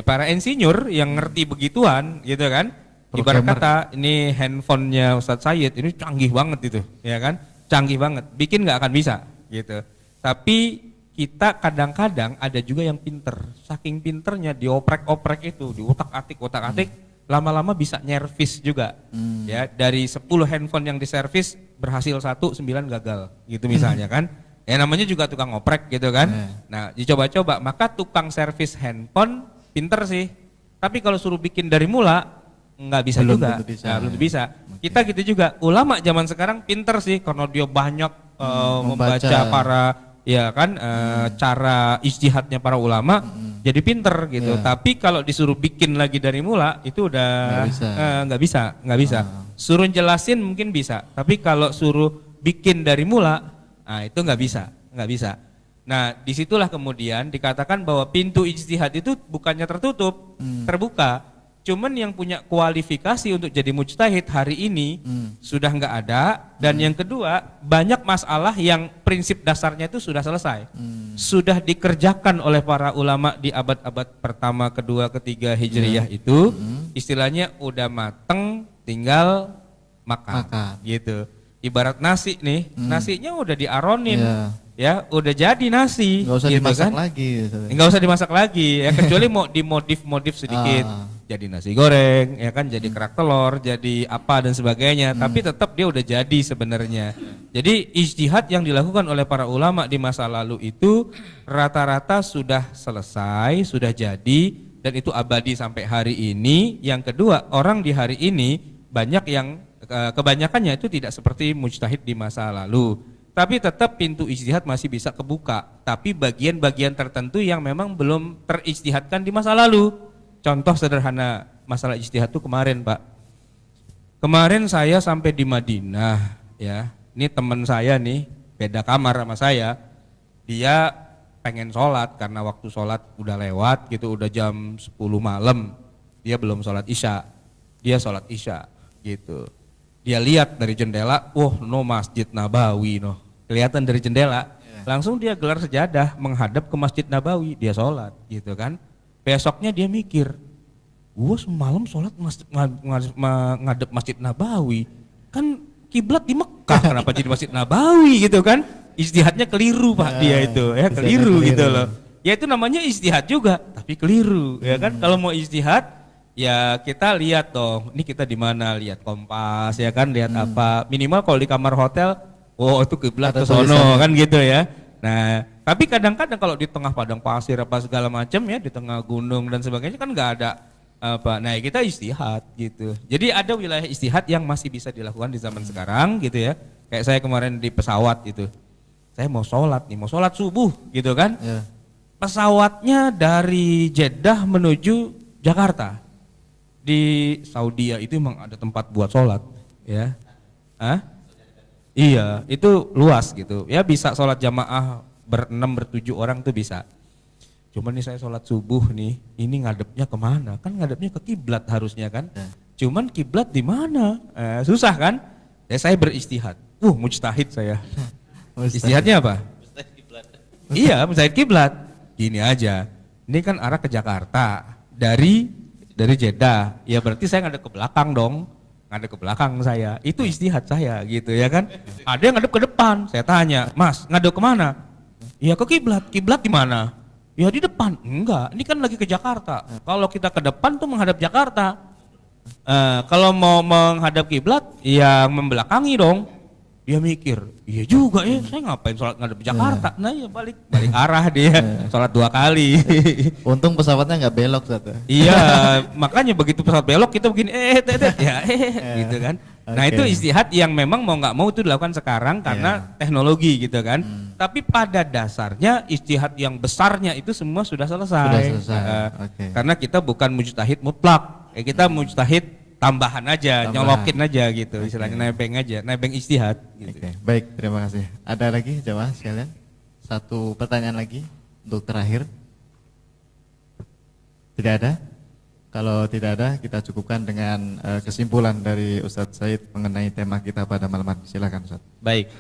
para insinyur yang ngerti begituan, gitu kan? Ibarat kata ini handphonenya Ustadz Sayyid ini canggih banget itu, ya kan? Canggih banget, bikin nggak akan bisa, gitu. Tapi kita kadang-kadang ada juga yang pinter, saking pinternya dioprek-oprek itu, diotak-atik, lama-lama bisa nyervis juga. Ya, dari 10 handphone yang diservis berhasil 1, 9 gagal gitu misalnya kan. Ya namanya juga tukang ngoprek gitu kan. Nah, dicoba-coba, maka tukang servis handphone pinter sih. Tapi kalau suruh bikin dari mula nggak bisa Belum juga. tentu bisa. Nah, belum bisa. Kita gitu juga. Ulama zaman sekarang pinter sih karena dia banyak membaca para ya kan cara ijtihadnya para ulama jadi pinter gitu. Tapi kalau disuruh bikin lagi dari mula itu udah nggak bisa. Suruh jelasin mungkin bisa, tapi kalau suruh bikin dari mula, nah itu nggak bisa. Nah disitulah kemudian dikatakan bahwa pintu ijtihad itu bukannya tertutup, terbuka. Cuman yang punya kualifikasi untuk jadi mujtahid hari ini sudah nggak ada, dan yang kedua banyak masalah yang prinsip dasarnya itu sudah selesai, sudah dikerjakan oleh para ulama di abad-abad pertama, kedua, ketiga Hijriyah itu, istilahnya udah mateng, tinggal makan. Gitu. Ibarat nasi nih, nasinya udah diaronin. Ya, udah jadi nasi. Nggak usah gitu dimasak kan? lagi. Nggak usah dimasak lagi, ya kecuali mau dimodif sedikit, jadi nasi goreng, ya kan, jadi kerak telur, jadi apa dan sebagainya. Tapi tetap dia udah jadi sebenarnya. Jadi ijtihad yang dilakukan oleh para ulama di masa lalu itu rata-rata sudah selesai, sudah jadi, dan itu abadi sampai hari ini. Yang kedua, orang di hari ini banyak yang kebanyakannya itu tidak seperti mujtahid di masa lalu. Tapi tetap pintu ijtihad masih bisa kebuka, tapi bagian-bagian tertentu yang memang belum terijtihadkan di masa lalu. Contoh sederhana masalah ijtihad itu kemarin, Pak. Kemarin saya sampai di Madinah, ya. Ini teman saya nih, beda kamar sama saya. Dia pengen sholat karena waktu sholat udah lewat gitu, udah jam 10 malam. Dia belum sholat isya. Dia sholat isya gitu. Dia lihat dari jendela, no Masjid Nabawi, no. Kelihatan dari jendela, langsung dia gelar sejadah menghadap ke Masjid Nabawi, dia sholat gitu kan. Besoknya dia mikir, gua semalam sholat menghadap Masjid Nabawi, kan kiblat di Mekah, kenapa jadi Masjid Nabawi gitu kan. Ijtihadnya keliru Pak, dia itu ya, keliru gitu loh. Ya itu namanya ijtihad juga, tapi keliru ya kan. Kalau mau ijtihad ya kita lihat dong, ini kita di mana, lihat kompas ya kan, lihat apa, minimal kalau di kamar hotel, itu kiblat ke sono kan gitu ya. Nah, tapi kadang-kadang kalau di tengah padang pasir apa segala macam ya, di tengah gunung dan sebagainya kan nggak ada apa. Nah, kita istihad gitu. Jadi ada wilayah istihad yang masih bisa dilakukan di zaman sekarang gitu ya. Kayak saya kemarin di pesawat itu, saya mau sholat nih, mau sholat subuh gitu kan. Pesawatnya dari Jeddah menuju Jakarta. Di Saudi itu emang ada tempat buat sholat ya. Iya, itu luas gitu ya, bisa sholat jamaah berenam bertujuh orang tuh bisa. Cuman nih saya sholat subuh nih, ini ngadepnya kemana? Kan ngadepnya ke kiblat harusnya kan. Cuman kiblat di mana? Susah kan. Ya saya beristihad. Mujtahid saya. Istihadnya apa? Iya, mujtahid kiblat. Gini aja, ini kan arah ke Jakarta dari Jeddah, ya berarti saya ngadep ke belakang dong, ngadep ke belakang saya, itu ijtihad saya gitu ya kan. Ada yang ngadep ke depan, saya tanya, Mas ngadep kemana? Ya ke kiblat, kiblat di mana? Ya di depan, enggak, ini kan lagi ke Jakarta. Kalau kita ke depan tuh menghadap Jakarta, kalau mau menghadap kiblat, ya membelakangi dong. Dia mikir, iya juga ya, saya ngapain sholat ngadep Jakarta? Nah ya balik arah dia, sholat 2 kali. Untung pesawatnya nggak belok satu. Iya, makanya begitu pesawat belok kita begini, gitu kan. Nah itu istihad yang memang mau nggak mau itu dilakukan sekarang karena teknologi gitu kan. Tapi pada dasarnya istihad yang besarnya itu semua sudah selesai. Karena kita bukan mujtahid mutlak, kita mujtahid tambahan aja, nyolokin aja gitu, istilahnya nebeng aja, nebeng ijtihad gitu. Baik, terima kasih. Ada lagi jemaah sekalian? Satu pertanyaan lagi untuk terakhir. Tidak ada? Kalau tidak ada, kita cukupkan dengan kesimpulan dari Ustadz Said mengenai tema kita pada malam hari. Silakan Ustadz. Baik.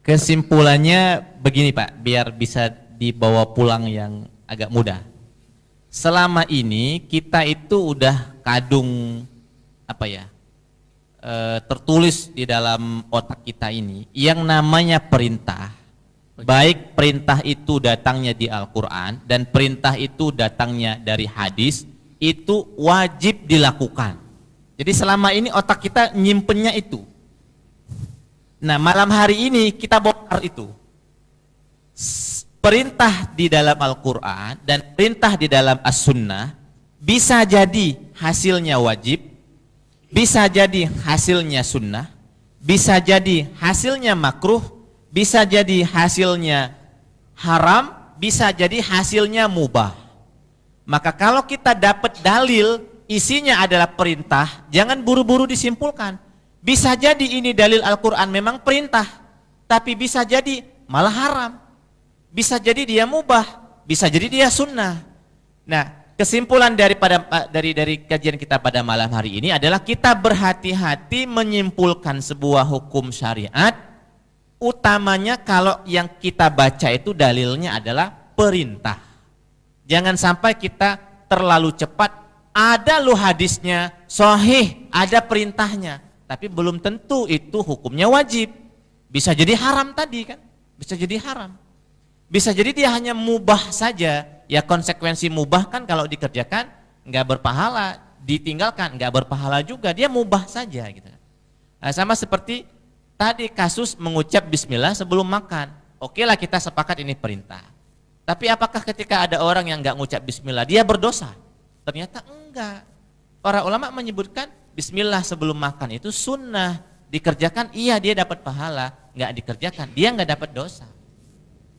Kesimpulannya begini Pak, biar bisa dibawa pulang yang agak mudah. Selama ini kita itu udah kadung tertulis di dalam otak kita ini yang namanya perintah. Baik perintah itu datangnya di Al-Quran dan perintah itu datangnya dari hadis, itu wajib dilakukan. Jadi selama ini otak kita nyimpennya itu. Nah, malam hari ini kita bongkar itu. Perintah di dalam Al-Quran dan perintah di dalam As-Sunnah bisa jadi hasilnya wajib, bisa jadi hasilnya sunnah, bisa jadi hasilnya makruh, bisa jadi hasilnya haram, bisa jadi hasilnya mubah. Maka kalau kita dapat dalil isinya adalah perintah, jangan buru-buru disimpulkan. Bisa jadi ini dalil Al-Quran memang perintah, tapi bisa jadi malah haram. Bisa jadi dia mubah, bisa jadi dia sunnah. Nah, kesimpulan dari kajian kita pada malam hari ini adalah kita berhati-hati menyimpulkan sebuah hukum syariat, utamanya kalau yang kita baca itu dalilnya adalah perintah. Jangan sampai kita terlalu cepat, ada loh hadisnya, sahih, ada perintahnya, tapi belum tentu itu hukumnya wajib. Bisa jadi haram tadi kan, bisa jadi haram. Bisa jadi dia hanya mubah saja, ya konsekuensi mubah kan kalau dikerjakan nggak berpahala, ditinggalkan nggak berpahala juga, dia mubah saja gitu. Nah, sama seperti tadi kasus mengucap bismillah sebelum makan, oke lah kita sepakat ini perintah. Tapi apakah ketika ada orang yang nggak ngucap bismillah dia berdosa? Ternyata enggak. Para ulama menyebutkan bismillah sebelum makan itu sunnah, dikerjakan iya dia dapat pahala, nggak dikerjakan dia nggak dapat dosa.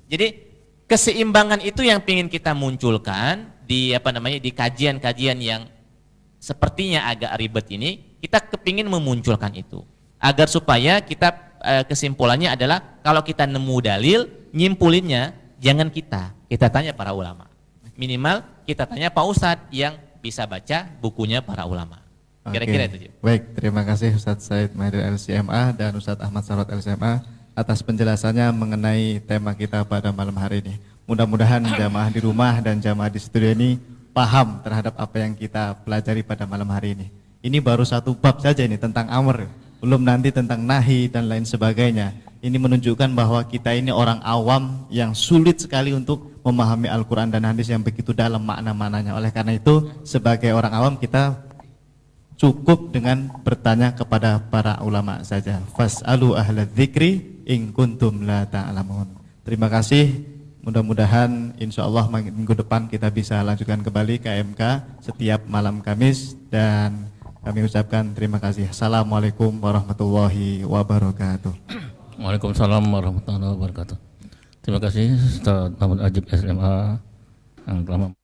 Jadi keseimbangan itu yang ingin kita munculkan di di kajian-kajian yang sepertinya agak ribet ini, kita kepingin memunculkan itu agar supaya kita kesimpulannya adalah kalau kita nemu dalil, nyimpulinnya jangan kita tanya para ulama. Minimal kita tanya Pak Ustadz yang bisa baca bukunya para ulama. Kira-kira itu. Baik, terima kasih Ustadz Said Mahdir LCMA dan Ustadz Ahmad Sarot LCMA atas penjelasannya mengenai tema kita pada malam hari ini. Mudah-mudahan jamaah di rumah dan jamaah di studio ini paham terhadap apa yang kita pelajari pada malam hari ini. Ini baru satu bab saja ini tentang amr, belum nanti tentang nahi dan lain sebagainya. Ini menunjukkan bahwa kita ini orang awam yang sulit sekali untuk memahami Al-Quran dan hadis yang begitu dalam makna-maknanya. Oleh karena itu sebagai orang awam kita cukup dengan bertanya kepada para ulama saja. Fas'alu ahla dzikri in kuntum la ta'lamun. Terima kasih. Mudah-mudahan insya Allah minggu depan kita bisa lanjutkan kembali KMK setiap malam Kamis dan kami ucapkan terima kasih. Assalamualaikum warahmatullahi wabarakatuh. Waalaikumsalam warahmatullahi wabarakatuh. Terima kasih Ustaz Ahmad Ajib SMA yang telah